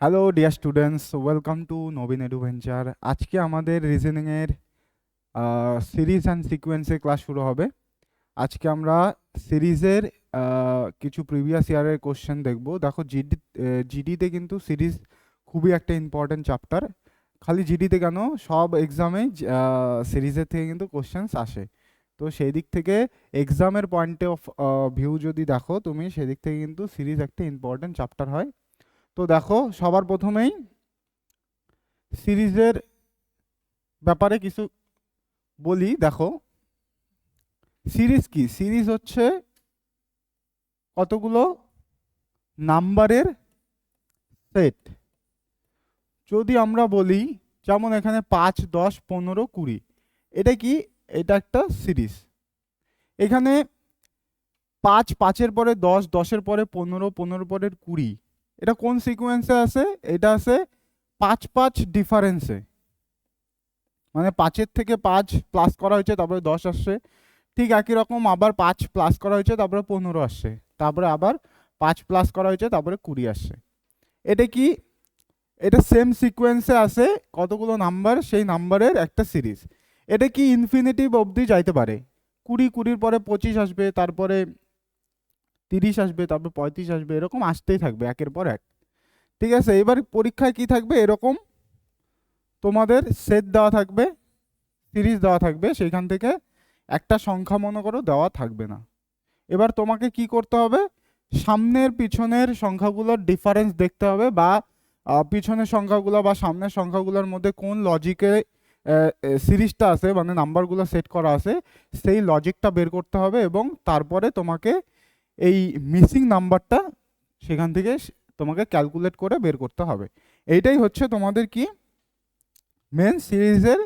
Hello dear students, welcome to নবীন Eduventure. আজকে আমাদের রিজনিংয়ের সিরিজ অ্যান্ড সিকোয়েন্সের ক্লাস শুরু হবে। আজকে আমরা সিরিজের কিছু প্রিভিয়াস ইয়ারের কোশ্চেন দেখব। দেখো জিডিতে কিন্তু সিরিজ খুবই একটা ইম্পর্ট্যান্ট চ্যাপ্টার। খালি জিডিতে কেন, সব এক্সামে সিরিজের থেকে কিন্তু কোশ্চেন্স আসে। তো সেই দিক থেকে এক্সামের পয়েন্ট অফ ভিউ যদি দেখো তুমি, সেদিক থেকে কিন্তু সিরিজ একটা ইম্পর্ট্যান্ট চ্যাপ্টার হয়। তো দেখো, সবার প্রথমেই সিরিজের ব্যাপারে কিছু বলি। দেখো, সিরিজ কি? সিরিজ হচ্ছে কতগুলো নাম্বারের সেট। যদি আমরা বলি, যেমন এখানে 5, 10, 15, 20, এটা কি? এটা একটা সিরিজ। এখানে 5, 5-এর পরে 10, 10-এর পরে 15, 15-এর পরে 20, এটা কোন সিকোয়েন্সে আছে? এটা আছে 5, 5 ডিফারেন্সে। মানে 5-এর থেকে 5 প্লাস করা হয়েছে, তারপরে 10 আসছে। ঠিক একই রকম আবার 5 প্লাস করা হয়েছে, তারপরে 15 আসছে, তারপরে আবার 5 প্লাস করা হয়েছে, তারপরে 20 আসছে। এটা কি? এটা সেম সিকোয়েন্সে আসে কতগুলো নাম্বার, সেই নাম্বারের একটা সিরিজ। এটা কি ইনফিনিটিভ অবধি যাইতে পারে। 20, 20-এর পরে 25 আসবে, তারপরে 30 আসবে, তারপরে 35 আসবে, এরকম আসতেই থাকবে একের পর এক। ঠিক আছে, এবার পরীক্ষায় কি থাকবে? এরকম তোমাদের সেট দেওয়া থাকবে, সিরিজ দেওয়া থাকবে, সেইখান থেকে একটা সংখ্যা মনে করো দেওয়া থাকবে না। এবার তোমাকে কি করতে হবে? সামনের পিছনের সংখ্যাগুলোর ডিফারেন্স দেখতে হবে, বা পিছনের সংখ্যাগুলো বা সামনের সংখ্যাগুলোর মধ্যে কোন লজিকে সিরিজটা আছে, মানে নাম্বারগুলো সেট করা আছে, সেই লজিকটা বের করতে হবে, এবং তারপরে তোমাকে এই মিসিং নাম্বারটা সেখান থেকে তোমাকে ক্যালকুলেট করে বের করতে হবে। এইটাই হচ্ছে তোমাদের কি মেন সিরিজের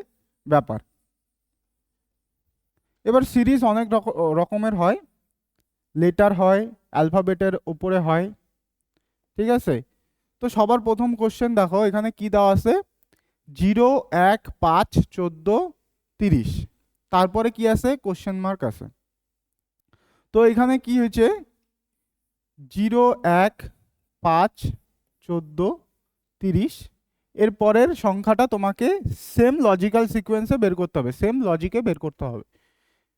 ব্যাপার। এবার সিরিজ অনেক রকমের হয়। লেটার হয়, অ্যালফাবেটের উপরে হয়। ঠিক আছে, তো সবার প্রথম কোশ্চেন দেখো, এখানে কি দেওয়া আছে? 0, 1, 5, 14, 30, তারপরে কি আছে? কোশ্চেন মার্ক আছে। তো এখানে কি হয়েছে? 0, 1, 5, 14, 30, এর পরের সংখ্যাটা তোমাকে সেম লজিক্যাল সিকোয়েন্সে বের করতে হবে, সেম লজিকে বের করতে হবে।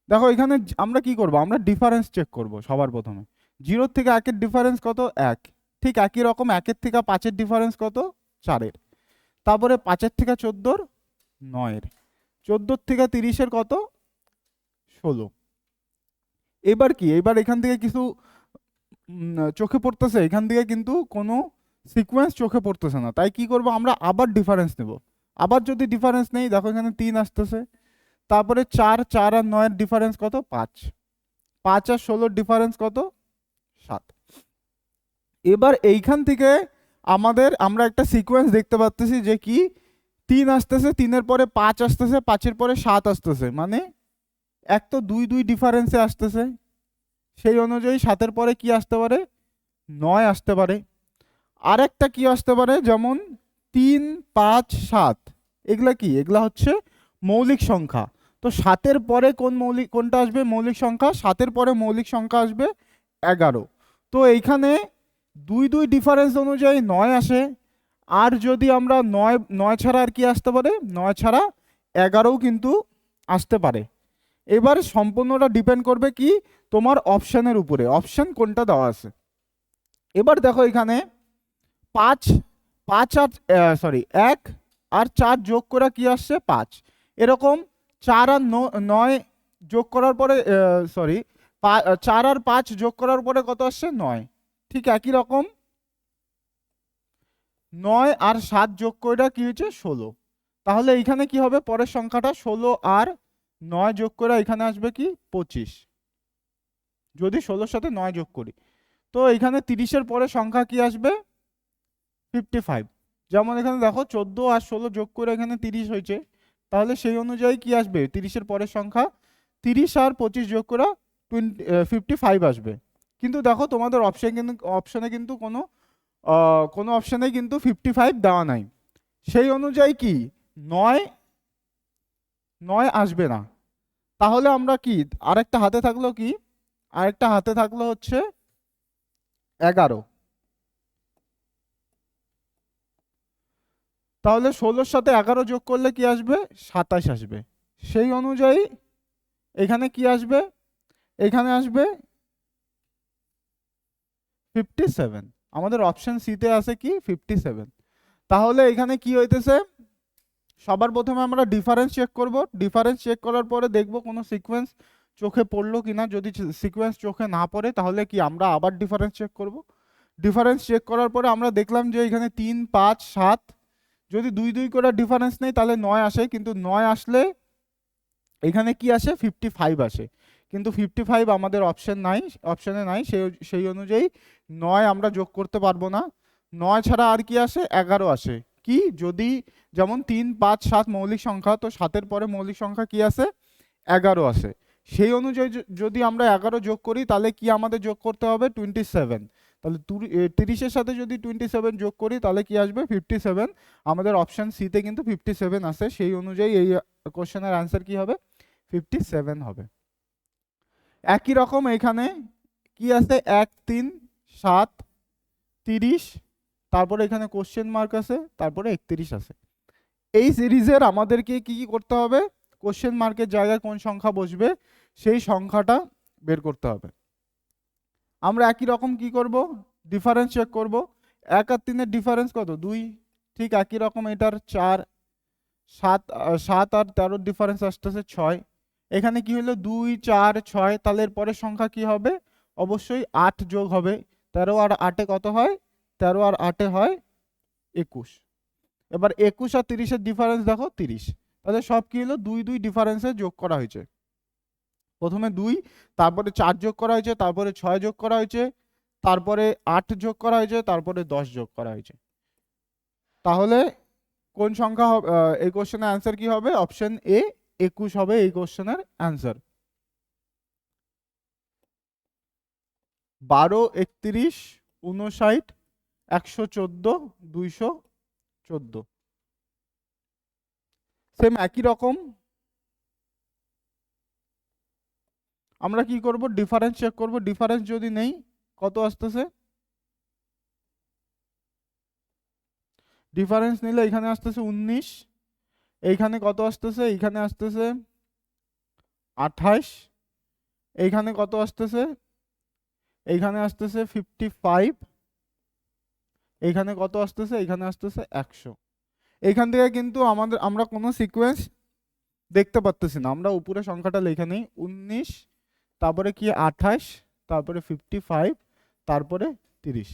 দেখো, এখানে আমরা কি করব? আমরা ডিফারেন্স চেক করব সবার প্রথমে। 0 থেকে 1-এর ডিফারেন্স কত? 1। ঠিক একই রকম 1-এর থেকে 5-এর ডিফারেন্স কত? 4-এর। তারপরে 5-এর থেকে 14-র 9-এর। 14-র থেকে 30-এর কত? 16। এবার কি? এবার এখান থেকে কিছু চোখে পড়তেছে? এখান থেকে কিন্তু কোনো সিকোয়েন্স চোখে পড়তেছে না। তাই কি করব? আমরা আবার ডিফারেন্স নেব। আবার যদি ডিফারেন্স নেই, দেখো এখানে 3 আসতেছে, তারপরে 4, 4 আর 9-এর ডিফারেন্স কত? 5। 5 আর 16-র ডিফারেন্স কত? 7। এবার এইখান থেকে আমরা একটা সিকোয়েন্স দেখতে পাচ্তেছি যে কি 3 আসতেছে, 3-এর পরে 5 আসতেছে, 5-এর পরে 7 আসতেছে, মানে এক তো 2, 2 ডিফারেন্সে আসতেছে। সেই অনুযায়ী 7-এর পরে কি আসতে পারে? 9 আসতে পারে। আর একটা কি আসতে পারে, যেমন 3, 5, 7, এগুলা কি? এগুলা হচ্ছে মৌলিক সংখ্যা। তো 7-এর পরে কোনটা আসবে মৌলিক সংখ্যা? 7-এর পরে মৌলিক সংখ্যা আসবে 11। তো এইখানে 2, 2 ডিফারেন্স অনুযায়ী 9 আসে। আর যদি আমরা 9, 9 ছাড়া আর কি আসতে পারে? 9 ছাড়া 11ও কিন্তু আসতে পারে। এবার সম্পূর্ণটা ডিপেন্ড করবে কি তোমার অপশনের উপরে, অপশন কোনটা দেওয়া আছে। এবার দেখো এখানে 5, 5 আর 1 আর 4 যোগ করে কি আসছে? 5। এরকম 4 আর 9 যোগ করার পরে 4 আর 5 যোগ করার পরে কত আসছে? 9। ঠিক একই রকম 9 আর 7 যোগ করে কি হয়েছে? 16। তাহলে এইখানে কি হবে? পরের সংখ্যাটা 16 আর 9 যোগ করে এখানে আসবে কি? 25। যদি 16-র সাথে 9 যোগ করি, তো এখানে 30-এর পরে সংখ্যা কি আসবে? 55। যেমন এখানে দেখো 14 আর 16 যোগ করে এখানে 30 হয়েছে, তাহলে সেই অনুযায়ী কি আসবে? 30-এর পরের সংখ্যা 30 আর 25 যোগ করে 55 আসবে। কিন্তু দেখো তোমাদের অপশনে কিন্তু কোনো অপশনে কিন্তু 55 দেওয়া নাই। সেই অনুযায়ী কি 9 9 আসবে না। তাহলে আমরা কি আরেকটা হাতে থাকলো? কি আরেকটা হাতে থাকলো হচ্ছে 11। তাহলে 16-র সাথে 11 যোগ করলে কি আসবে? 27 আসবে। সেই অনুযায়ী এখানে কি আসবে? এখানে আসবে 57। আমাদের অপশন সিতে আছে কি 57। তাহলে এখানে কি হইতেছে? সবার প্রথমে আমরা ডিফারেন্স চেক করব। ডিফারেন্স চেক করার পরে দেখব কোনো সিকোয়েন্স চোখে পড়লো কিনা। যদি সিকোয়েন্স চোখে না পড়ে তাহলে কি আমরা আবার ডিফারেন্স চেক করব। ডিফারেন্স চেক করার পরে আমরা দেখলাম যে এখানে 3, 5, 7 যদি 2, 2 করে ডিফারেন্স নেই তাহলে 9 আসে, কিন্তু 9 আসলে এখানে কি আসে? 55 আসে। কিন্তু 55 আমাদের অপশনে নাই, সেই অনুযায়ী 9 আমরা যোগ করতে পারবো না। 9 ছাড়া আর কি আসে? 11 আসে। কি যদি যেমন 3, 5, 7 মৌলিক সংখ্যা, তো 7-এর পরে মৌলিক সংখ্যা কি আসে? 11 আসে। সেই অনুযায়ী যদি আমরা 11 যোগ করি তাহলে কি আমাদের যোগ করতে হবে? 27। তাহলে 30-এর সাথে যদি 27 যোগ করি তাহলে কি আসবে? 57। আমাদের অপশন সিতে কিন্তু 57 আসে। সেই অনুযায়ী এই কোশ্চেনের অ্যান্সার কি হবে? 57 হবে। একই রকম এখানে কি আছে? 1, 3, 7, 30, তারপরে এখানে কোশ্চেন মার্ক আছে, তারপরে 31 আছে। এই সিরিজের আমাদেরকে কি কি করতে হবে? কোশ্চেন মার্কের জায়গায় কোন সংখ্যা বসবে সেই সংখ্যাটা বের করতে হবে। আমরা একই রকম কি করব? ডিফারেন্স চেক করব। 1 আর 3-এর ডিফারেন্স কত? 2। ঠিক একই রকম এটার 4, 7 আর 13-র ডিফারেন্স আসতেছে 6। এখানে কি হলো? 2, 4, 6। তাহলে এর পরের সংখ্যা কি হবে? অবশ্যই 8 যোগ হবে। 13 আর 8-এ কত হয়? 13 আর 8-এ হয় 21। এবার 21 আর 30-এর ডিফারেন্স দেখো 30। তাহলে সব কি হলো? 2, 2 ডিফারেন্সে যোগ করা হয়েছে। প্রথমে 2, তারপরে 4 যোগ করা হয়েছে, তারপরে 6 যোগ করা হয়েছে, তারপরে 8 যোগ করা হয়েছে, তারপরে 10 যোগ করা হয়েছে। তাহলে কোন সংখ্যা হবে? এই কোশ্চেনের অ্যান্সার কি হবে? অপশন এ 21 হবে এই কোশ্চেনের অ্যান্সার। 12, 31, 59, 114, 214। সেম একই রকম আমরা কি করব? ডিফারেন্স চেক করব। ডিফারেন্স যদি নেই কত আসতেছে? ডিফারেন্স নিলে এখানে আসতেছে 19, এইখানে কত আসতেছে? এইখানে আসতেছে 28, এইখানে কত আসতেছে? এইখানে আসতেছে 55, এইখানে কত আসতেছে? এইখানে আসতেছে 100। এইখান থেকে কিন্তু আমরা কোনো সিকোয়েন্স দেখতে পাচ্তেছি না। আমরা উপরে সংখ্যাটা লিখে নিই, 19, তারপরে কি 28, তারপরে 55, তারপরে 30।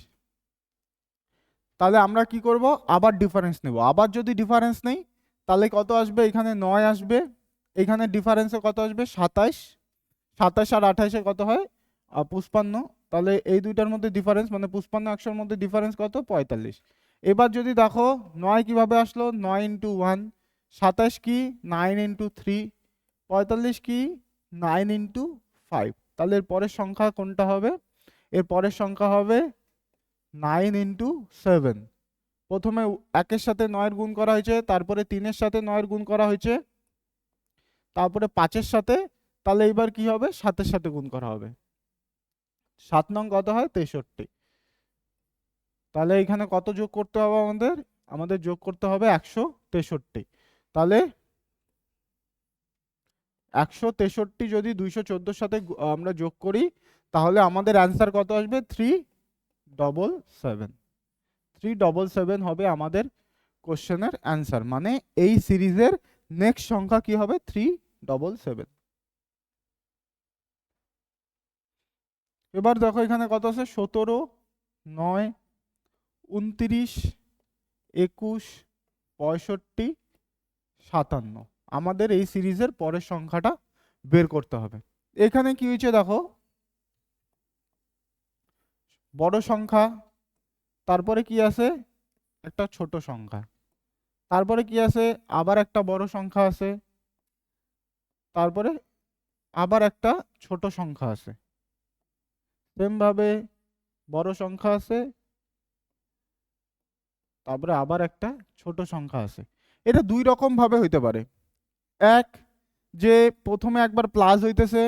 তাহলে আমরা কি করব? আবার ডিফারেন্স নেব। আবার যদি ডিফারেন্স নেই তাহলে কত আসবে? এখানে 9 আসবে, এখানে ডিফারেন্সে কত আসবে? 27। 27 আর 28-এ কত হয়? 55। তাহলে এই দুইটার মধ্যে ডিফারেন্স মানে 55, 100-র মধ্যে ডিফারেন্স কত? 45। এবার যদি দেখো 9 কিভাবে আসলো? 9 ইন্টু 1। 27 কি? 9 ইন্টু 3। 45 কি? 9 ইন্টু 5। তাহলে এর পরের সংখ্যা কোনটা হবে? এর পরের সংখ্যা হবে 9 ইন্টু 7। প্রথমে 1-এর সাথে 9-এর গুণ করা হয়েছে, তারপরে 3-এর সাথে 9-এর গুণ করা হয়েছে, তারপরে 5-এর সাথে, তাহলে এবার কি হবে? 7-এর সাথে গুণ করা হবে। 7 নং কত হয়? 63। তাহলে এখানে কত যোগ করতে হবে আমাদের? আমাদের যোগ করতে হবে 163। তাহলে 163 যদি 214-র সাথে আমরা যোগ করি তাহলে আমাদের অ্যান্সার কত আসবে? 377। 377 হবে আমাদের কোশ্চেনের অ্যান্সার। মানে এই সিরিজের নেক্সট সংখ্যা কি হবে? 377। এবার দেখো এখানে কত আছে? 17, 9, 29, 21, 65, 57। আমাদের এই সিরিজের পরের সংখ্যাটা বের করতে হবে। এখানে কি হয়েছে দেখো, বড় সংখ্যা, তারপরে কি আছে? একটা ছোট সংখ্যা, তারপরে কি আছে? আবার একটা বড় সংখ্যা আছে, তারপরে আবার একটা ছোট সংখ্যা আছে। সেম ভাবে বড় সংখ্যা আছে, তারপরে আবার একটা ছোট সংখ্যা আছে। এটা দুই রকম ভাবে হইতে পারে। এক, যে প্রথমে একবার প্লাস হইতেছে,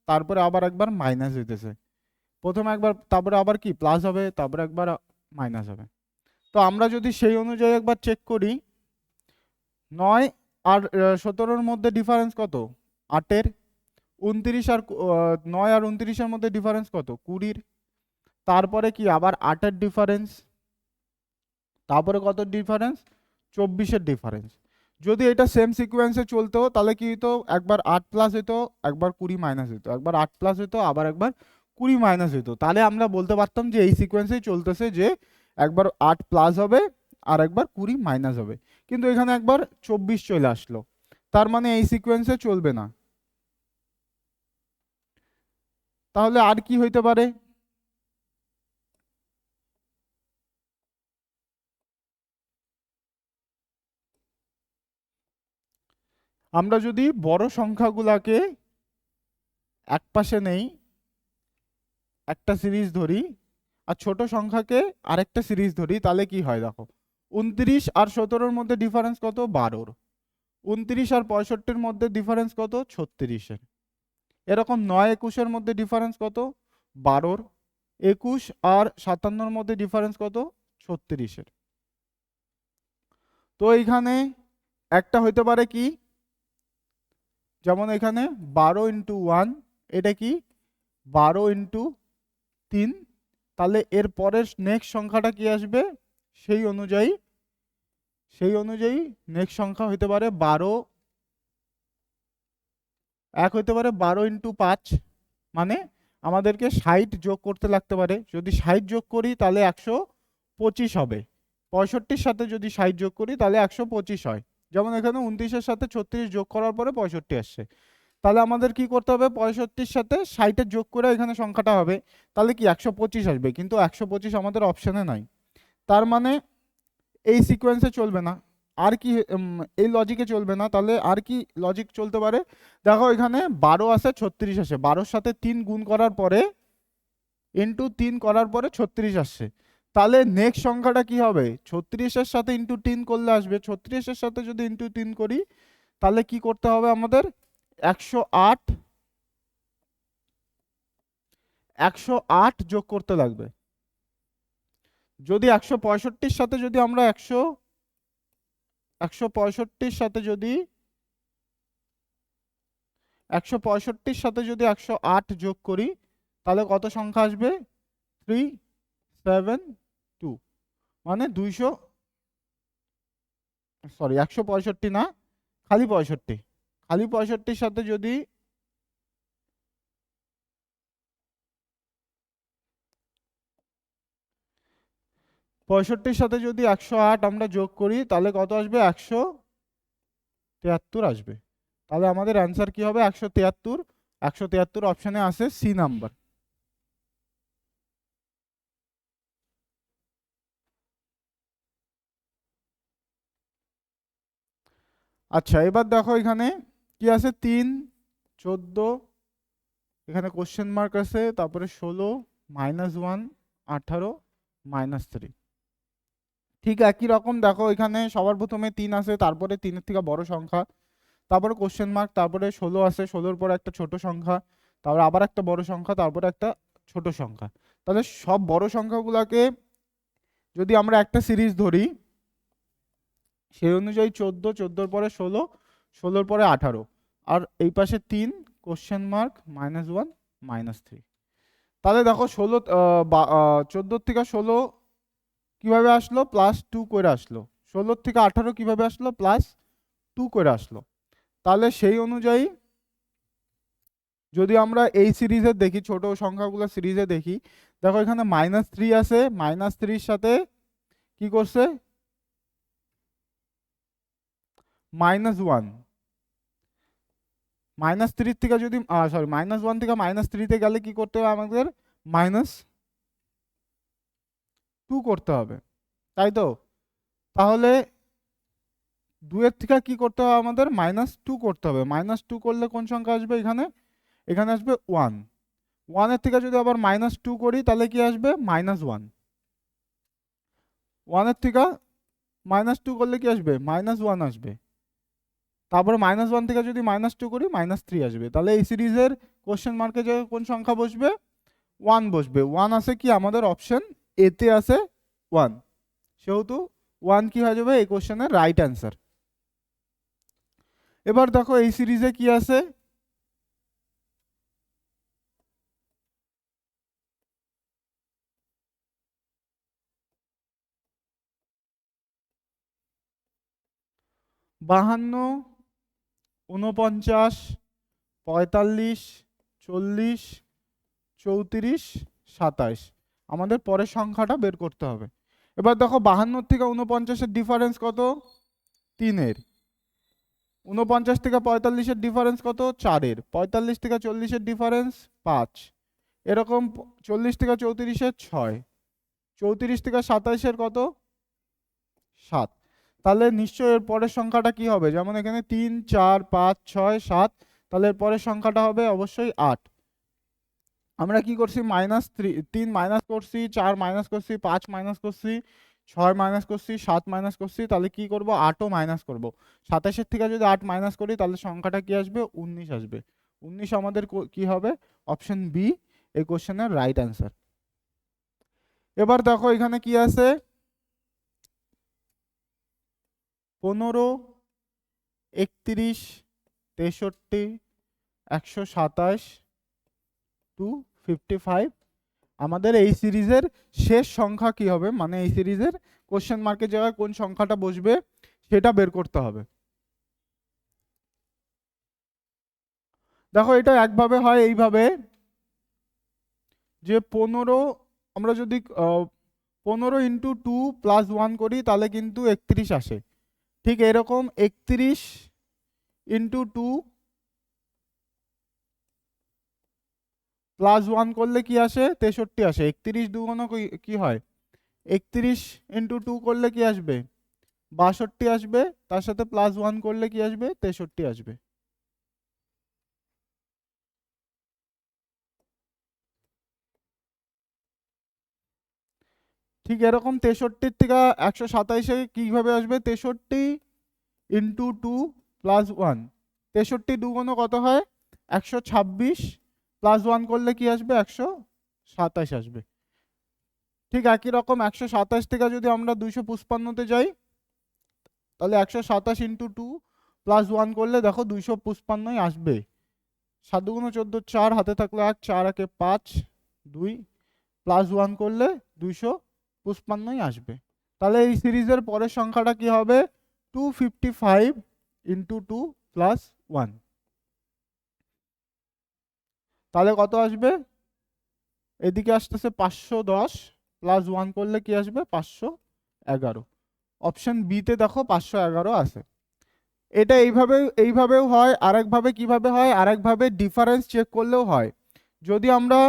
তারপরে আবার একবার মাইনাস হইতেছে। প্রথমে একবার, তারপরে আবার কি প্লাস হবে, তারপরে একবার মাইনাস হবে। তো আমরা যদি সেই অনুযায়ী একবার চেক করি, 9 আর 17-র মধ্যে ডিফারেন্স কত? 8-এর। 29 আর 9 আর 29-এর মধ্যে ডিফারেন্স কত? 20-র। তারপরে কি আবার 8-এর ডিফারেন্স, তারপরে কত ডিফারেন্স? 24-এর ডিফারেন্স। যদি এটা সেম সিকোয়েন্সে চলতো তাহলে কি হতো? একবার 8 প্লাস হতো, একবার 20 মাইনাস হতো, একবার 8 প্লাস হতো, আবার একবার 20 মাইনাস হতো। তাহলে আমরা বলতে পারতাম যে এই সিকোয়েন্সেই চলতেছে, যে একবার 8 প্লাস হবে আর একবার 20 মাইনাস হবে। কিন্তু এখানে একবার 24 চলে আসলো, তার মানে এই সিকোয়েন্সে চলবে না। তাহলে আর কি হইতে পারে? আমরা যদি বড় সংখ্যাগুলাকে এক পাশে নেই, একটা সিরিজ ধরি, আর ছোট সংখ্যাকে আরেকটা সিরিজ ধরি, তাহলে কি হয় দেখো। 29 আর 17-র মধ্যে ডিফারেন্স কত? 12-র। 29 আর 65-র মধ্যে ডিফারেন্স কত? 36-এর। এরকম 9-21-এর মধ্যে ডিফারেন্স কত? 12-র। 21 আর 57-র মধ্যে ডিফারেন্স কত? 36-এর। তো এইখানে একটা হইতে পারে কি, যেমন এখানে 12 ইন্টু 1, এটা কি 12 ইন্টু 3। তাহলে এর পরের নেক্সট সংখ্যাটা কি আসবে? সেই অনুযায়ী নেক্সট সংখ্যা হইতে পারে 12, এক হইতে পারে 12 ইন্টু 5, মানে আমাদেরকে 60 যোগ করতে লাগতে পারে। যদি 60 যোগ করি তাহলে 125 হবে। 65-র সাথে যদি 60 যোগ করি তাহলে 125 হয়। যেমন এখানে 29-এর সাথে 36 যোগ করার পরে 65 আসছে। তাহলে আমাদের কি করতে হবে? 65-র সাথে 60-এর যোগ করে এখানে সংখ্যাটা হবে, তাহলে কি 125 আসবে। কিন্তু 125 আমাদের অপশানে নাই, তার মানে এই সিকোয়েন্সে চলবে না। আর কি এই লজিকে চলবে না, তাহলে আর কি লজিক চলতে পারে? দেখো এখানে 12 আসে, 36 আসে, 12-র সাথে 3 গুণ করার পরে ইন্টু 3 করার পরে 36 আসছে। তাহলে নেক্সট সংখ্যাটা কি হবে? 36-এর সাথে ইন্টু 3 করলে আসবে। 36-এর সাথে যদি ইন্টু 3 করি তাহলে কি করতে হবে আমাদের? 108 যোগ করতে লাগবে। যদি 165-র সাথে যদি আমরা 165-র সাথে যদি 165-র সাথে যদি 108 যোগ করি তাহলে কত সংখ্যা আসবে? 372, মানে 200, সরি 165 না, খালি 65। খালি 65-র সাথে যদি 65-র সাথে যদি 108 আমরা যোগ করি তাহলে কত আসবে? 173 আসবে। তাহলে আমাদের অ্যান্সার কি হবে? 173। 173 অপশানে আছে সি নাম্বার। আচ্ছা, এবার দেখো এখানে কি আছে? 3, 14, এখানে কোশ্চেন মার্ক আছে, তারপরে 16, -1, 18, -3। ঠিক একই রকম দেখো, এখানে সবার প্রথমে 3 আছে, তারপরে 3-এর থেকে বড় সংখ্যা, তারপরে কোশ্চেন মার্ক, তারপরে 16 আছে, 16-র পরে একটা ছোট সংখ্যা, তারপরে আবার একটা বড় সংখ্যা, তারপরে একটা ছোট সংখ্যা। তাহলে সব বড় সংখ্যাগুলোকে যদি আমরা একটা সিরিজ ধরি, সেই অনুযায়ী 14, 14-র পরে 16, 16-র পরে 18, আর এই পাশে 3, কোশ্চেন মার্ক, -1, -3। তাহলে দেখো 14 থেকে 16 কিভাবে আসলো? +2 করে আসলো। 16 থেকে 18 কিভাবে আসলো? +2 করে আসলো। তাহলে সেই অনুযায়ী যদি আমরা এই সিরিজে দেখি, ছোট সংখ্যাগুলো সিরিজে দেখি, দেখো এখানে -3 আছে, -3-র সাথে কি করছে? -1। -3 থেকে যদি সরি -1 থেকে -3-তে গেলে কি করতে হবে আমাদের? -2 করতে হবে, তাই তো? তাহলে 2-এর থেকে কি করতে হবে আমাদের? -2 করতে হবে। -2 করলে কোন সংখ্যা আসবে এখানে? এখানে আসবে 1। 1-এর থেকে যদি আবার -2 করি তাহলে কি আসবে? -1। 1-এর থেকে -2 করলে কি আসবে? -1 আসবে। তারপরে -1 থেকে যদি -2 করি -3 আসবে। তাহলে এই সিরিজের কোশ্চেন মার্কে যে কোন সংখ্যা বসবে? 1 বসবে। 1 আছে কি আমাদের অপশন এতে আছে 1, সেহেতু 1 কি হয়ে যাবে এই কোশ্চেনের রাইট অ্যান্সার। এবার দেখো এই সিরিজে কি আছে, বাহান্ন, 49, 45, 40, 34, 27। আমাদের পরের সংখ্যাটা বের করতে হবে। এবার দেখো 52 থেকে 49-এর ডিফারেন্স কত, 3-এর। 49 থেকে 45-এর ডিফারেন্স কত, 4-এর। 45 থেকে 40-এর ডিফারেন্স 5, এরকম 40 থেকে 34-এর 6, 34 থেকে 27-এর কত, 7। তাহলে নিশ্চয়ই এর পরের সংখ্যাটা কি হবে, যেমন এখানে 3, 4, 5, 6, 7, তাহলে এর পরের সংখ্যাটা হবে অবশ্যই 8। আমরা কি করছি, -3 মাইনাস করছি, 4 মাইনাস করছি, 5 মাইনাস করছি, 6 মাইনাস করছি, 7 মাইনাস করছি, তাহলে কি করব, 8ও মাইনাস করব। 27-এর থেকে যদি 8 মাইনাস করি তাহলে সংখ্যাটা কি আসবে, 19 আসবে। 19 আমাদের কি হবে, অপশন বি এই কোশ্চেনের রাইট অ্যান্সার। এবার দেখো এখানে কি আছে, 15, 31, 63, 127 টু 55। আমাদের এই সিরিজের শেষ সংখ্যা কি হবে, মানে এই সিরিজের কোশ্চেন মার্কের জায়গায় কোন সংখ্যাটা বসবে সেটা বের করতে হবে। দেখো এটা একভাবে হয় এইভাবে, যে 15, আমরা যদি 15 ইন্টু 2 প্লাস 1 করি তাহলে কিন্তু 31 আসে। ঠিক এরকম 31 ইন্টু 2 প্লাস 1 করলে কি আসে, 63 আসে। 31 দুগুণ কি হয়, 31 ইন্টু 2 করলে কি আসবে, 62 আসবে, তার সাথে প্লাস 1 করলে কি আসবে, 63 আসবে। ঠিক এরকম 63 থেকে 127-এ কিভাবে আসবে, 63 ইন্টু 2 প্লাস 1, 63 দুগুণ কত হয়, 126, প্লাস 1 করলে কি আসবে, 127 আসবে। ঠিক একই রকম 127 থেকে যদি আমরা 255-তে যাই তাহলে 127 ইন্টু 2 প্লাস 1 করলে দেখো 255-ই আসবে। 7 দুগুণ 14, 4 হাতে থাকলো 1, 4 একে 5, 2 প্লাস 1 করলে 255-ই আসবে। তাহলে এই সিরিজের পরের সংখ্যাটা কি হবে, 255 ইন্টু 2 প্লাস 1। তাহলে কত আসবে, এদিকে আসতেছে 510, প্লাস 1 করলে কি আসবে, 511। অপশন বিতে দেখো 511 আছে। এটা এইভাবেও হয়, আরেকভাবে কিভাবে হয়, আরেকভাবে ডিফারেন্স চেক করলেও হয়। যদি আমরা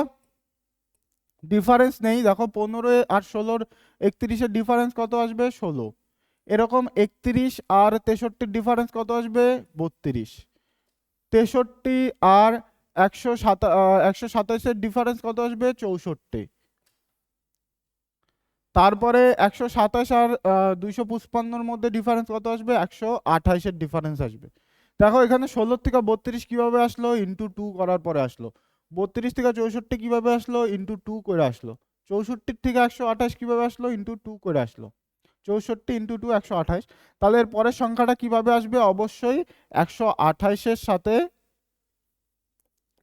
ডিফারেন্স নেই, দেখো 15 আর 16-র 31-এর ডিফারেন্স কত আসবে, 16। এরকম 31 আর 63-র ডিফারেন্স কত আসবে, 32। 63 আর 127-এর ডিফারেন্স কত আসবে, 64। তারপরে 127 আর 255-র মধ্যে ডিফারেন্স কত আসবে, 128-এর ডিফারেন্স আসবে। দেখো এখানে 16 থেকে 32 কিভাবে আসলো, ইন্টু 2 করার পরে আসলো। 32 থেকে 64 কিভাবে আসলো, ইন্টু 2 করে আসলো। 64 থেকে 128 কিভাবে আসলো, ইন্টু 2 করে আসলো। 64 ইন্টু 2 128। তাহলে এর পরের সংখ্যাটা কিভাবে আসবে, অবশ্যই 128-এর সাথে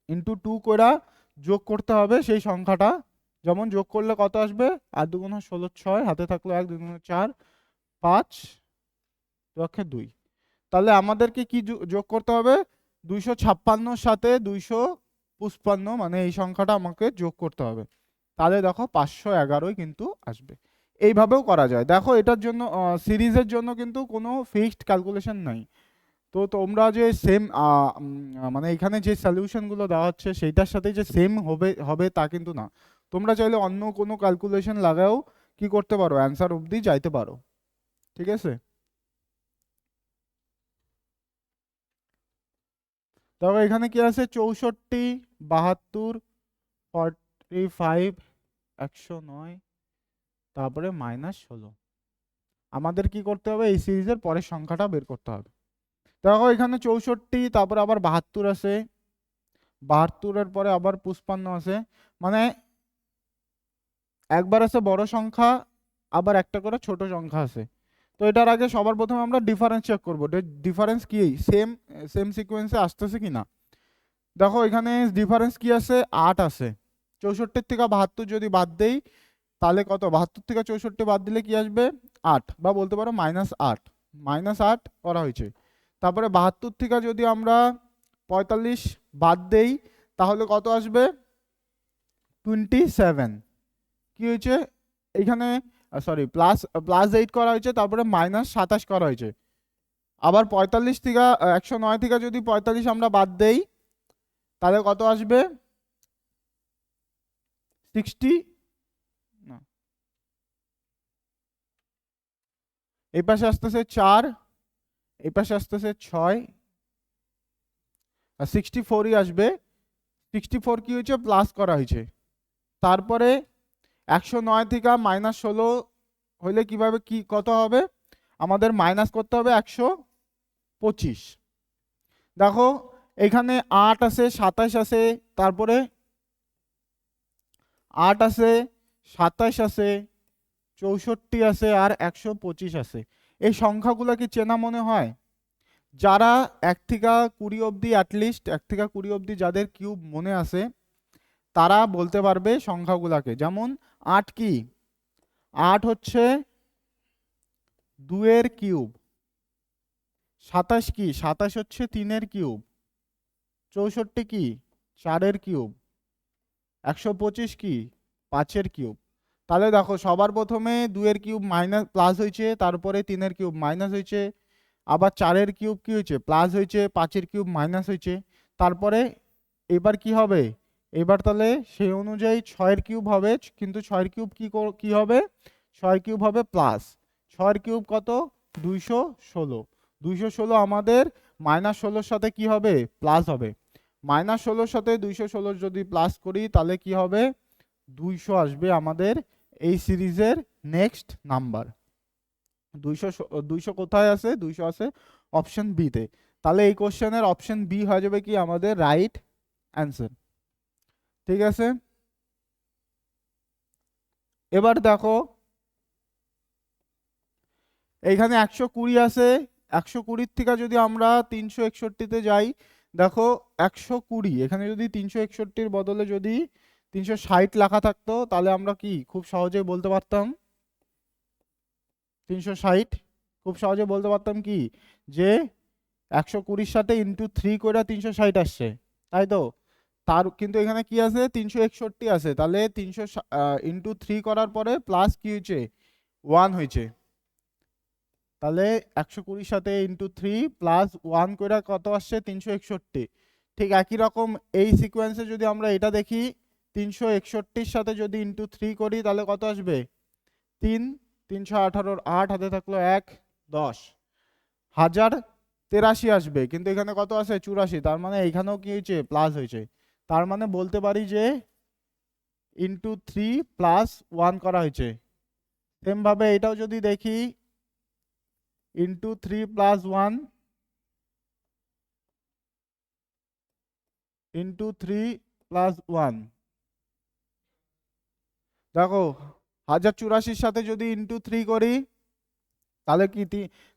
ইন্টু 2 করে যোগ করতে হবে সেই সংখ্যাটা। যেমন যোগ করলে কত আসবে, আর দুগুণ 16, 6 হাতে থাকলো 1, 2 গুণ 4, 5, 2। তাহলে আমাদেরকে কি যোগ করতে হবে, 256-র সাথে 255, মানে এই সংখ্যাটা আমাকে যোগ করতে হবে। তাহলে দেখো 511-ই কিন্তু আসবে। এইভাবেও করা যায়। দেখো এটার জন্য সিরিজের জন্য কিন্তু কোনো ফিক্সড ক্যালকুলেশন নাই। তো তোমরা যে সেম মানে এখানে যে সলিউশনগুলো দেওয়া হচ্ছে সেইটার সাথে যে সেম হবে হবে তা কিন্তু না। তোমরা চাইলে অন্য কোনো ক্যালকুলেশন লাগাও কি করতে পারো, অ্যান্সার অবধি যাইতে পারো। ঠিক আছে, দেখো এখানে কি আছে, 64, 72, 45, 109, তারপরে -16। আমাদের কি করতে হবে, এই সিরিজের পরের সংখ্যাটা বের করতে হবে। দেখো এখানে 64, তারপরে আবার 72 আছে, 72-এর পরে আবার 55 আছে, মানে একবার আছে বড় সংখ্যা, আবার একটা করে ছোট সংখ্যা আছে। তো এটার আগে সবার প্রথমে আমরা ডিফারেন্স চেক করবো, ডিফারেন্স কি সেম সেম সিকোয়েন্সে আসতেছে কিনা। দেখো এখানে ডিফারেন্স কি আছে, 8 আছে। 64 থেকে 72 যদি বাদ দেই তাহলে কত, 72 থেকে 64 বাদ দিলে কি আসবে, 8, বা বলতে পারো -8, -8 করা হয়েছে। তারপরে 72 থেকে যদি আমরা 45 বাদ দেই তাহলে কত আসবে, 27। কি হয়েছে এখানে, সরি +8 করা হয়েছে, তারপরে -27 করা হয়েছে। আবার 45 থেকে 109 থেকে যদি 45 আমরা বাদ দেই তাহলে কত আসবে, 60 না, এই পাশে আসতেছে 4, এই পাশে আসতেছে 6, আর 64ই আসবে। 64 কি হয়েছে, প্লাস করা হয়েছে। তারপরে 109 থেকে -16 হইলে কিভাবে কি কত হবে, আমাদের মাইনাস করতে হবে 125। দেখো এখানে 8 আছে, 27 আছে, তারপরে 8 আছে, 27 আছে, 64 আছে, আর 125 আছে। এই সংখ্যাগুলো কি চেনা মনে হয়? যারা 1 থেকে 20 অবধি, অ্যাটলিস্ট 1 থেকে 20 অবধি যাদের কিউব মনে আছে তারা বলতে পারবে সংখ্যাগুলাকে। যেমন 8 কি, 8 হচ্ছে 2 এর কিউব। 27 কি, 27 হচ্ছে 3 এর কিউব। 64 কি, 4 এর কিউব। 125 কি, 5 এর কিউব। তাহলে দেখো সবার প্রথমে 2 এর কিউব মাইনাস প্লাস হয়েছে, তারপরে 3 এর কিউব মাইনাস হয়েছে, আবার 4 এর কিউব কি হয়েছে, প্লাস হয়েছে, 5 এর কিউব মাইনাস হয়েছে। তারপরে এবার কি হবে, এবার তাহলে সেই অনুযায়ী 6 এর কিউব হবে, কিন্তু 6 এর কিউব কি হবে, 6 এর কিউব হবে প্লাস। 6 এর কিউব কত, 216। 216 আমাদের -16 সাথে কি হবে, প্লাস হবে। -16 সাথে 216 যদি প্লাস করি তাহলে কি হবে, 200 আসবে আমাদের এই সিরিজের নেক্সট নাম্বার। 200 কোথায় আছে, 200 আছে অপশন বি তে। তাহলে এই কোশ্চেনের অপশন বি হয়ে যাবে কি আমাদের রাইট অ্যান্সার। ঠিক আছে, এবার দেখো এইখানে 120 আছে। 120 থেকে যদি আমরা 361-তে যাই, দেখো 120 এখানে যদি 361-র বদলে যদি 360 লেখা থাকতো তাহলে আমরা কি খুব সহজে বলতে পারতাম, 360 খুব সহজে বলতে পারতাম কি, যে 120-র সাথে *3 করে 360 আসছে, তাই তো। তার কিন্তু এখানে কি আছে, 361 আছে, তাহলে 300 *3 করার পরে প্লাস কি হয়েছে, 1 হয়েছে। তাহলে 120-র সাথে *3 প্লাস 1 করে কত আসছে, 361। ঠিক একই রকম এই সিকোয়েন্সে যদি আমরা এটা দেখি, 361-র সাথে যদি *3 করি তাহলে কত আসবে, 3, 318-র 8 হাতে থাকলো 1, 10, 1083 আসবে। কিন্তু এখানে কত আছে, 84, তার মানে এখানেও কি হয়েছে, প্লাস হয়েছে। তার মানে বলতে পারি যে *3 প্লাস 1 করা হয়েছে। সেম ভাবে এটাও যদি দেখি, *3 প্লাস 1, *3 প্লাস 1, দেখো 1084-র সাথে যদি *3 করি তাহলে কি,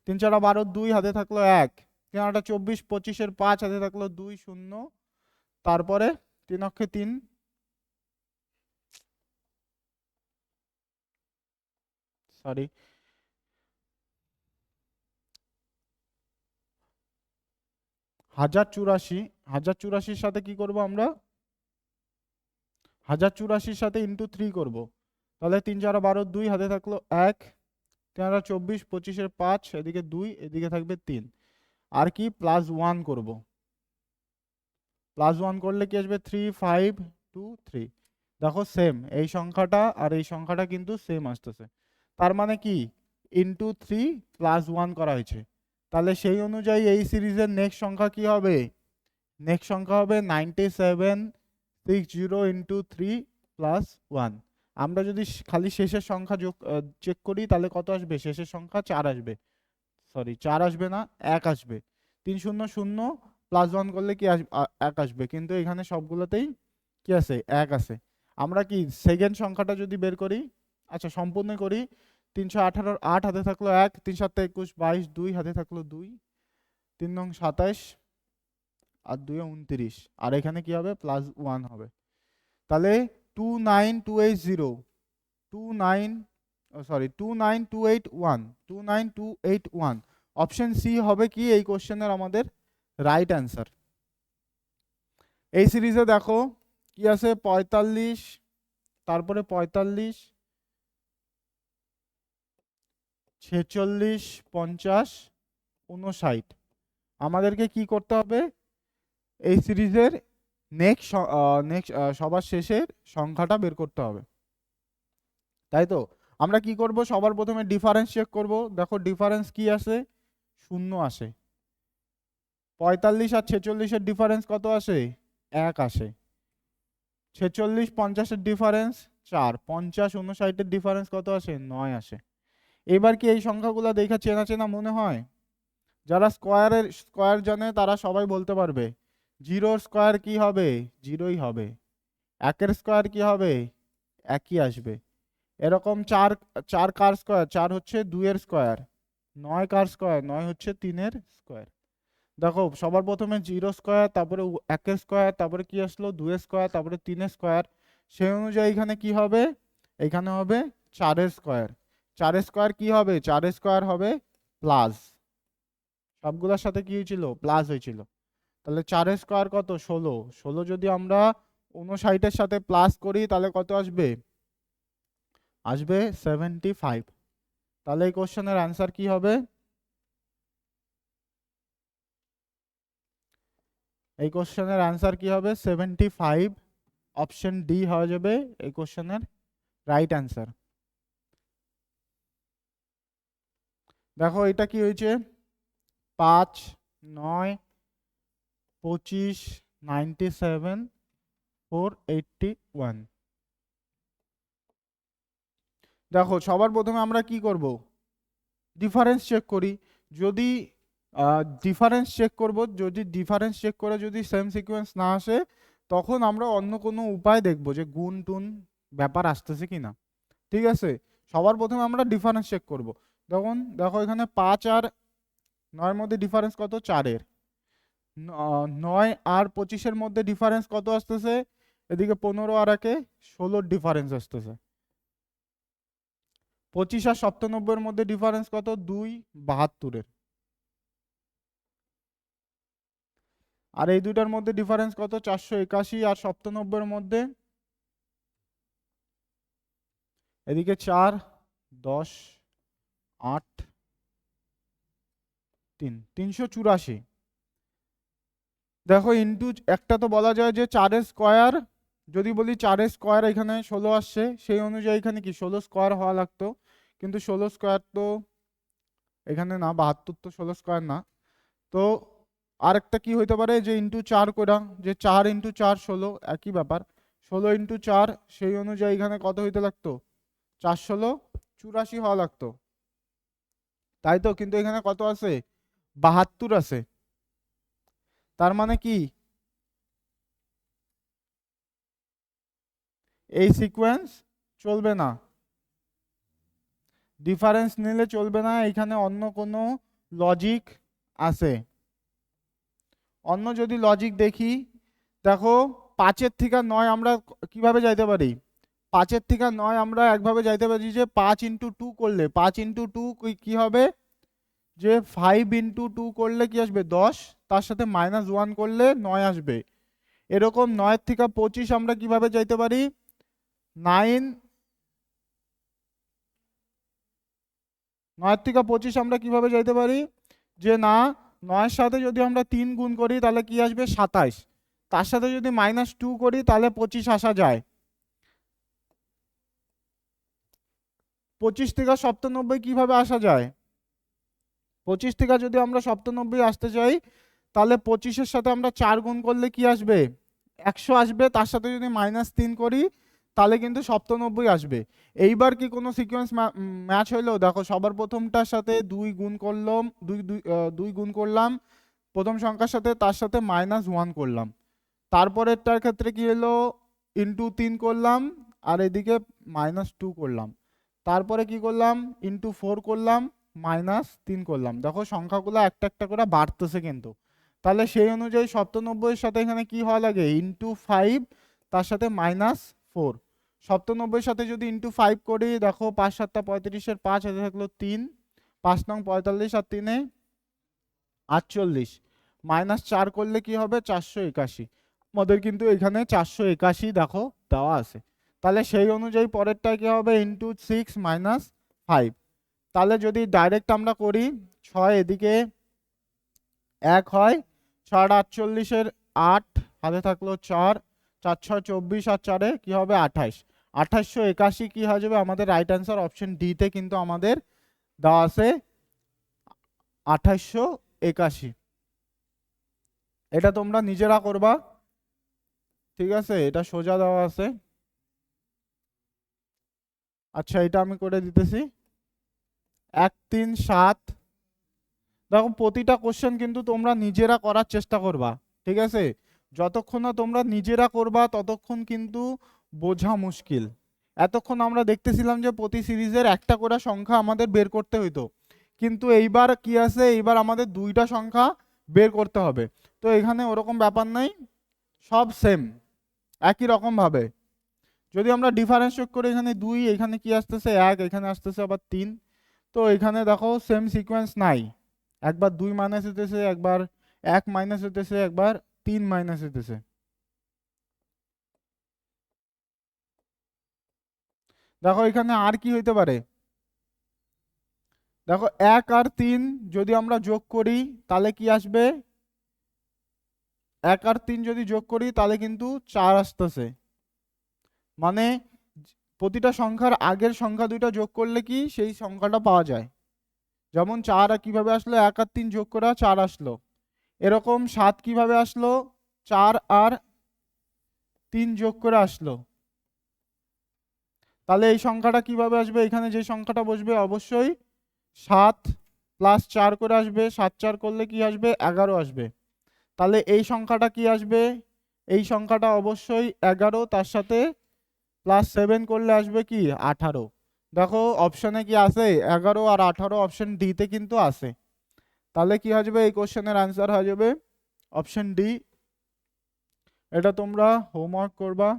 3 4 12, 2 হাতে থাকলো 1, 3 8 24, 25-এর 5 হাতে থাকলো 2, 0, তারপরে 3 অক্ষে 3, সরি 1084-1084-র সাথে কি করব আমরা, 1084-র সাথে *3 করব। তাহলে 3 4 12, 2 হাতে থাকলো 1, 3 8 24, 25-এর 5, এদিকে 2, এদিকে থাকবে 3, আর কি প্লাস 1 করব। প্লাস 1 করলে কি আসবে, 3 5 2 3। দেখো সেম এই সংখ্যাটা আর এই সংখ্যাটা কিন্তু সেম আসতেছে, তার মানে কি *3 প্লাস 1 করা হয়েছে। তাহলে সেই অনুযায়ী এই সিরিজের নেক্সট সংখ্যা কি হবে, নেক্সট সংখ্যা হবে 9760 *3 প্লাস 1। আমরা যদি খালি শেষের সংখ্যা যোগ চেক করি তাহলে কত আসবে, শেষের সংখ্যা 4 আসবে, সরি 4 আসবে না, 1 আসবে। 300 প্লাস 1 করলে কি 1 আসবে, কিন্তু এখানে সবগুলোতেই কি আছে, 1 আছে। আমরা কি সেকেন্ড সংখ্যাটা যদি বের করি, আচ্ছা সম্পূর্ণ করি, 318 8 হাতে থাকলো 1, 3 7 21 22, 2 হাতে থাকলো 2, 3 নং 27 আর 2 29, আর এখানে কি হবে +1 হবে। তাহলে 29280 29281 অপশন সি হবে কি এই কোশ্চেনের আমাদের রাইট অ্যান্সার। এই সিরিজে দেখো কি আছে 45, তারপরে 45, 46, 50, 59। আমাদেরকে কি করতে হবে এই সিরিজের নেক্সট সবার শেষের সংখ্যাটা বের করতে হবে, তাই তো। আমরা কি করব সবার প্রথমে ডিফারেন্স চেক করব। দেখো ডিফারেন্স কি আসে, 0 আসে। 45 আর 46 এর ডিফারেন্স কত আসে, 1 আসে। 46 50 এর ডিফারেন্স 4, 50 59 এর ডিফারেন্স কত আসে, 9 আসে। এবার কি এই সংখ্যাগুলো দেখে চেনা চেনা মনে হয়? যারা স্কয়ার জানে তারা সবাই বলতে পারবে 0 স্কয়ার কি হবে, 0ই হবে। 1 এর স্কয়ার কি হবে, 1ই আসবে। এরকম 4 কার স্কয়ার, 4 হচ্ছে 2 এর স্কয়ার। 9 কার স্কয়ার, 9 হচ্ছে 3 এর স্কয়ার। দেখো সবার প্রথমে 0 স্কয়ার, তারপরে 1 এর স্কয়ার, তারপরে কি আসলো 2 এর স্কয়ার, তারপরে 3 এর স্কয়ার। সেই অনুযায়ী এখানে কি হবে, এখানে হবে 4 এর স্কয়ার। 4 এর স্কয়ার কি হবে, 4 এর স্কয়ার হবে প্লাস, সবগুলোর সাথে কি হয়েছিল প্লাস হয়েছিল। তাহলে 4 এর স্কয়ার কত, 16। 16 যদি আমরা 59 এর সাথে প্লাস করি তাহলে কত আসবে, আসবে 75। তাহলে এই কোশ্চেনের অ্যান্সার কি হবে, এই কোশ্চেনের অ্যান্সার কি হবে 75। অপশন ডি হয়ে যাবে এই কোশ্চেনের রাইট অ্যান্সার। দেখো এটা কি হয়েছে 5 9 25 97 481। দেখো সবার প্রথমে আমরা কি করব, ডিফারেন্স চেক করি। যদি ডিফারেন্স চেক করব, যদি ডিফারেন্স চেক করে যদি সেম সিকোয়েন্স না আসে তখন আমরা অন্য কোনো উপায় দেখব যে গুণ টুন ব্যাপার আসতেছে কিনা। ঠিক আছে, সবার প্রথমে আমরা ডিফারেন্স চেক করব। তখন দেখো এখানে 5 আর 9 মধ্যে ডিফারেন্স কত, 4 এর। 9 আর 25 মধ্যে ডিফারেন্স কত আসতেছে, এদিকে 15 আর 1 16 ডিফারেন্স আসতেছে। 25 আর 97 মধ্যে ডিফারেন্স কত, 2 72। আর এই দুটার মধ্যে ডিফারেন্স কত, 481 আর 97 মধ্যে, এদিকে 4 10 8 3 384। দেখো ইনটু একটা তো বলা যায় যে 4 এর স্কয়ার, যদি বলি 4 এর স্কয়ার এখানে 16 আসছে, সেই অনুযায়ী এখানে কি 16 স্কয়ার হওয়া লাগতো, কিন্তু 16 স্কয়ার তো এখানে না, 72 তো 16 স্কয়ার না। তো আরেকটা কি হইতে পারে যে ইনটু 4 করা, যে 4 ইনটু 4 16, একই ব্যাপার। 16 ইনটু 4, সেই অনুযায়ী এখানে কত হইতে লাগতো, 4 16 84 হওয়া লাগতো, তাই তো। কিন্তু এখানে কত আছে, 72 আছে। তার মানে কি এই সিকোয়েন্স চলবে না, ডিফারেন্স নিলে চলবে না, এখানে অন্য কোনো লজিক আছে। অন্য যদি লজিক দেখি, দেখো 5 থেকে 9 আমরা কিভাবে যাইতে পারি, 5 থেকে 9 আমরা একভাবে যাইতে পারি যে 5 ইন্টু 2 করলে, 5 ইন্টু 2 কি হবে, যে 5 ইন্টু 2 করলে কি আসবে 10, তার সাথে -1 করলে 9 আসবে। এরকম 9 থেকে 25 আমরা কিভাবে যাইতে পারি, 9 থেকে 25 আমরা কিভাবে যাইতে পারি, যে না 9 সাথে যদি আমরা 3 গুণ করি তাহলে কি আসবে 27, তার সাথে যদি -2 করি তাহলে 25 আসা যায়। 25 থেকে 97 কিভাবে আসা যায়, 25 থেকে যদি আমরা 97 আসতে চাই তাহলে 25 সাথে আমরা 4 গুণ করলে কি আসবে 100 আসবে, তার সাথে যদি -3 করি তাহলে কিন্তু 97 আসবে। এইবার কি কোনো সিকোয়েন্স ম্যাচ হইলো, দেখো সবার প্রথমটার সাথে 2 গুণ করলাম, 2 গুণ করলাম প্রথম সংখ্যার সাথে, তার সাথে -1 করলাম। তারপরেরটার ক্ষেত্রে কি হলো, ইনটু 3 করলাম আর এদিকে -2 করলাম। তারপরে কি করলাম, ইন্টু 4 করলাম, -3 করলাম। দেখো সংখ্যাগুলো একটা একটা করে বাড়তেছে কিন্তু। তাহলে সেই অনুযায়ী 97 সাথে এখানে কি হওয়া লাগে, ইন্টু 5, তার সাথে -4। 97 সাথে যদি ইন্টু 5 করি, দেখো 5 7 35, 5 হাতে থাকলো 3, 5 নং 45 আর 3 48, -4 করলে কি হবে 481। আমাদের কিন্তু এখানে 481 দেখো দেওয়া আছে। তাহলে সেই অনুযায়ী পরেরটা কি হবে, ইন্টু 6 -5। তাহলে যদি ডাইরেক্ট আমরা করি, 6 এদিকে 1 হয়, 6 48 8 হাতে থাকলো 4, 4 6 24 আর 4 কি হবে 28, 2881 কি হয়ে যাবে আমাদের রাইট অ্যান্সার অপশন ডি তে কিন্তু আমাদের দেওয়া আছে 2881। এটা তোমরা নিজেরা করবা, ঠিক আছে, এটা সোজা দেওয়া আছে। আচ্ছা এটা আমি করে দিতেছি। 1 3 7, দেখো প্রতিটা কোশ্চেন কিন্তু তোমরা নিজেরা করার চেষ্টা করবা, ঠিক আছে। যতক্ষণ না তোমরা নিজেরা করবা ততক্ষণ কিন্তু বোঝা মুশকিল। এতক্ষণ আমরা দেখতেছিলাম যে প্রতি সিরিজের একটা করে সংখ্যা আমাদের বের করতে হইতো, কিন্তু এইবার কি আছে, এইবার আমাদের দুইটা সংখ্যা বের করতে হবে। তো এখানে ওরকম ব্যাপার নাই, সব সেম একই রকম ভাবে। যদি আমরা ডিফারেন্স চেক করি, এখানে 2, এখানে কি আসতেছে 1, এখানে আসতেছে আবার 3। তো এখানে দেখো সেম সিকোয়েন্স নাই, একবার 2 মাইনাস হইতেছে, একবার 1 মাইনাস হইতেছে, একবার 3 মাইনাস হইতেছে। দেখো এখানে আর কি হইতে পারে, দেখো 1 আর 3 যদি আমরা যোগ করি তাহলে কি আসবে, 1 আর 3 যদি যোগ করি তাহলে কিন্তু 4 আসতেছে। মানে প্রতিটা সংখ্যার আগের সংখ্যা দুইটা যোগ করলে কি সেই সংখ্যাটা পাওয়া যায়। যেমন 4 কিভাবে আসলো, 1 আর 3 যোগ করা 4 আসলো। এরকম 7 কিভাবে আসলো, 4 আর 3 যোগ করে আসলো। তাহলে এই সংখ্যাটা কিভাবে আসবে, এখানে যে সংখ্যাটা বসবে অবশ্যই 7 প্লাস 4 করে আসবে, 7 4 করলে কি আসবে 11 আসবে। তাহলে এই সংখ্যাটা কি আসবে, এই সংখ্যাটা অবশ্যই 11, তার সাথে +7 করলে আসবে কি 18। দেখো অপশনে কি আছে 11 আর 18, অপশন ডি তে কিন্তু আছে। তাহলে কি হয়ে যাবে, এই কোশ্চেনের অ্যান্সার হয়ে যাবে অপশন ডি। এটা তোমরা হোমওয়ার্ক করবা।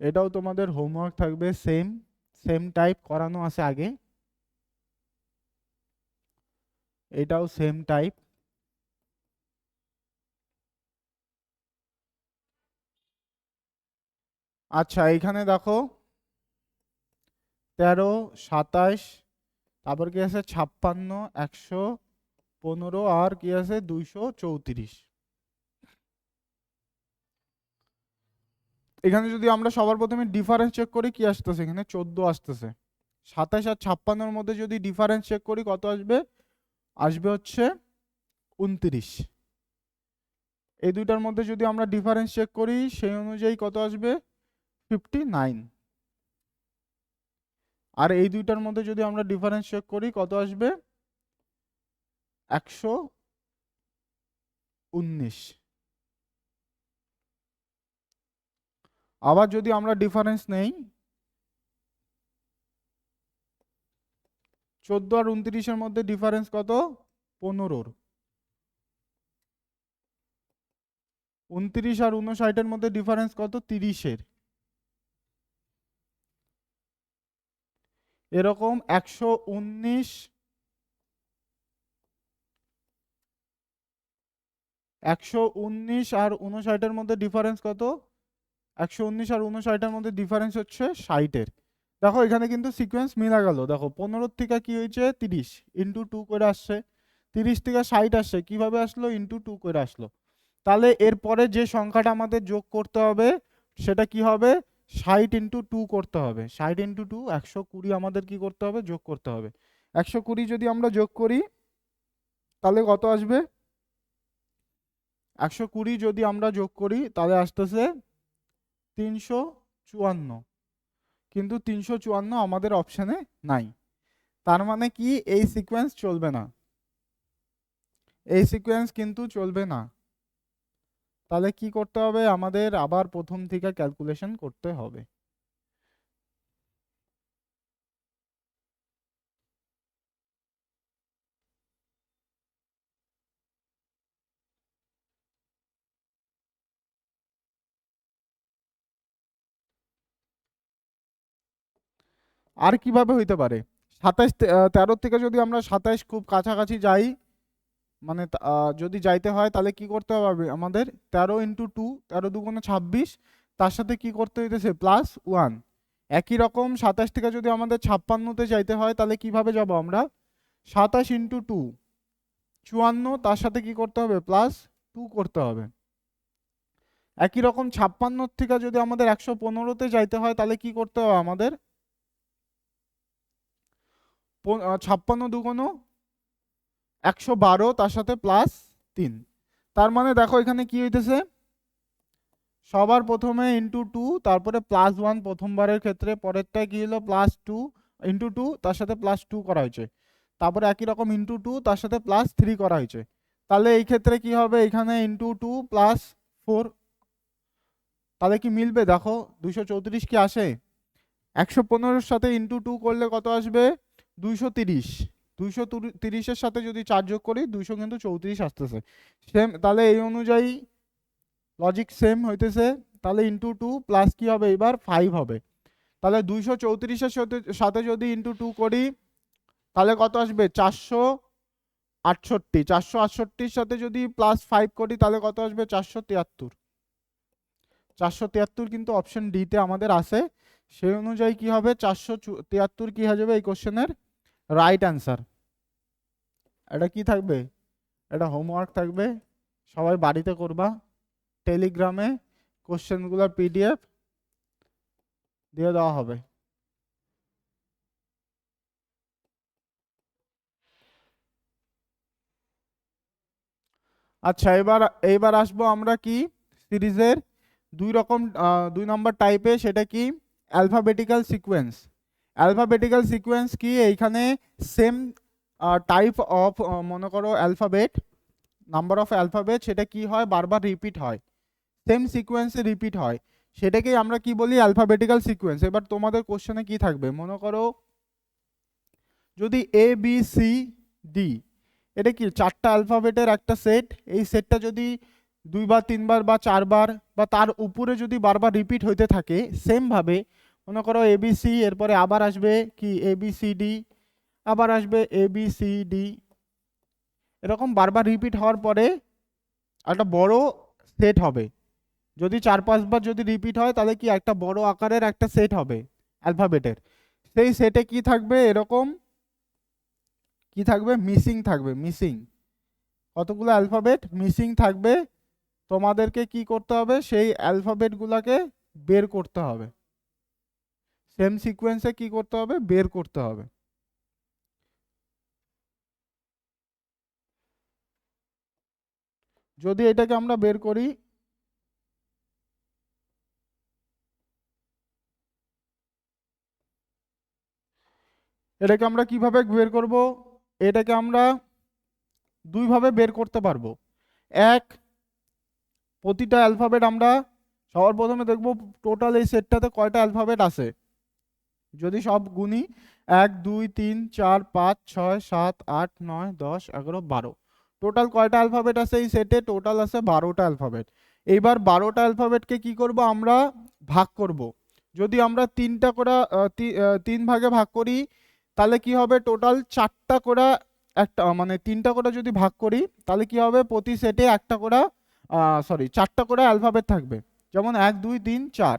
এটাও তোমাদের হোমওয়ার্ক থাকবে, সেম সেম টাইপ করানো আছে আগে, এটাও সেম টাইপ। আচ্ছা এখানে দেখো 13 27, তারপর কি আছে 56 115 আর কি আছে 234। এখানে যদি আমরা সবার প্রথমে ডিফারেন্স চেক করি কি আসতেছে, এখানে 14 আসতেছে। 27 আর 56-র মধ্যে যদি ডিফারেন্স চেক করি কত আসবে, আসবে হচ্ছে 29। এই দুইটার মধ্যে যদি আমরা ডিফারেন্স চেক করি সেই অনুযায়ী কত আসবে 59। আর এই দুইটার মধ্যে যদি আমরা ডিফারেন্স চেক করি কত আসবে 119। আবার যদি আমরা ডিফারেন্স নেই 14 আর 29-এর মধ্যে ডিফারেন্স কত 15। 29 আর 59-এর মধ্যে ডিফারেন্স কত 30-এর। এরকম 119 আর 59-এর মধ্যে ডিফারেন্স কত, 119 আর 59-এর মধ্যে ডিফারেন্স হচ্ছে 60-এর। দেখো এখানে কিন্তু সিকোয়েন্স মিলা গেল, দেখো 15 থেকে কি হয়েছে 30 ইন্টু 2 করে আসছে, 30 থেকে 60 আসছে, কিভাবে আসলো ইন্টু 2 করে আসলো। তাহলে এরপরে যে সংখ্যাটা আমাদের যোগ করতে হবে সেটা কি হবে 60 ইন্টু 2 করতে হবে, 60 ইন্টু 2 120 আমাদের কি করতে হবে যোগ করতে হবে। 120 যদি আমরা যোগ করি তাহলে কত আসবে, 120 যদি আমরা যোগ করি তাহলে আসতেছে 354, কিন্তু 354 আমাদের অপশানে নাই। তার মানে কি এই সিকোয়েন্স চলবে না, এই সিকোয়েন্স কিন্তু চলবে না। তাহলে কি করতে হবে, আমাদের আবার প্রথম থেকে ক্যালকুলেশন করতে হবে। আর কিভাবে হইতে পারে, 27 13 থেকে যদি আমরা 27 খুব কাছাকাছি যাই, মানে যদি যাইতে হয় তাহলে কি করতে হবে আমাদের, 13 × 2, 13 × 2 = 26, তার সাথে কি করতে হইতেছে +1। একই রকম 27 থেকে যদি আমাদের 56-তে যাইতে হয় তাহলে কিভাবে যাব আমরা, 27 × 2 = 54, তার সাথে কি করতে হবে +2 করতে হবে। একই রকম 56 থেকে যদি আমাদের 115-তে যাইতে হয় তাহলে কি করতে হবে আমাদের, 56 × 2 = 112, তার সাথে +3। তার মানে দেখো এখানে কি হইতেছে, সবার প্রথমে ×2, তারপরে +1 প্রথমবারের ক্ষেত্রে, পরেরটা কি হলো +2 × 2, তার সাথে +2 করা হয়েছে, তারপরে একই রকম ×2 তার সাথে +3 করা হয়েছে। তাহলে এই ক্ষেত্রে কি হবে, এখানে ×2 +4, তাহলে কি মিলবে দেখো, 234 কি আসে, 115-এর সাথে ×2 করলে কত আসবে, 230। 230-এর সাথে যদি 4 যোগ করি 200 কিন্তু 34 আসতেছে। সেম, তাহলে এই অনুযায়ী লজিক সেম হইতেছে। তাহলে ×2 প্লাস কি হবে, এবার 5 হবে। তাহলে 234-এর সাথে যদি ×2 করি তাহলে কত আসবে, 468। 468-র সাথে যদি +5 করি তাহলে কত আসবে, 473। 473 কিন্তু অপশন ডিতে আমাদের আছে। সেই অনুযায়ী কি হবে, 473 কি হয়ে যাবে এই কোশ্চেনের রাইট অ্যান্সার। এটা কি থাকবে, এটা হোমওয়ার্ক থাকবে, সবাই বাড়িতে করবা, টেলিগ্রামে কোশ্চেনগুলোর পিডিএফ দিয়ে দেওয়া হবে। আচ্ছা, এবার এইবার আসবো আমরা কি সিরিজের দুই নম্বর টাইপে, সেটা কি অ্যালফাবেটিক্যাল সিকোয়েন্স। অ্যালফাবেটিক্যাল সিকোয়েন্স কি, এইখানে সেম টাইপ অফ, মনে করো অ্যালফাবেট, নাম্বার অফ অ্যালফাবেট, সেটা কি হয় বারবার রিপিট হয়, সেম সিকোয়েন্সে রিপিট হয়, সেটাকেই আমরা কি বলি অ্যালফাবেটিক্যাল সিকোয়েন্স। এবার তোমাদের কোশ্চেনে কি থাকবে, মনে করো যদি ABCD, এটা কি 4টা অ্যালফাবেটের একটা সেট, এই সেটটা যদি 2বার 3বার বা 4বার বা তার উপরে যদি বারবার রিপিট হইতে থাকে সেম ভাবে, মনে করো ABC, এরপরে আবার আসবে কি ABCD, আবার আসবে ABCD, এরকম বারবার রিপিট হওয়ার পরে একটা বড় সেট হবে। যদি 4-5বার যদি রিপিট হয় তাহলে কি একটা বড় আকারের একটা সেট হবে অ্যালফাবেটের। সেই সেটে কি থাকবে, এরকম কি থাকবে, মিসিং থাকবে, মিসিং কতগুলো অ্যালফাবেট মিসিং থাকবে। তোমাদেরকে কি করতে হবে, সেই অ্যালফাবেটগুলোকে বের করতে হবে, সেম সিকোয়েন্সে কি করতে হবে, বের করতে হবে। যদি এটাকে আমরা বের করি, এটাকে আমরা কিভাবে বের করব, এটাকে আমরা দুইভাবে বের করতে পারবো। এক, প্রতিটা অ্যালফাবেট আমরা সবার প্রথমে দেখব টোটাল এই সেটটাতে কয়টা অ্যালফাবেট আছে, যদি সব গুনি 1 2 3 4 5 6 7 8 9 10 11 12, টোটাল কয়টা অ্যালফাবেট আছে এই সেটে, টোটাল আছে 12টা অ্যালফাবেট। এইবার 12টা অ্যালফাবেটকে কি করব, আমরা ভাগ করব। যদি আমরা 3টা করে 3 ভাগে ভাগ করি তাহলে কি হবে, টোটাল 4টা করে, একটা মানে 3টা করে যদি ভাগ করি তাহলে কি হবে, প্রতি সেটে একটা করে, 4টা করে অ্যালফাবেট থাকবে, যেমন 1 2 3 4,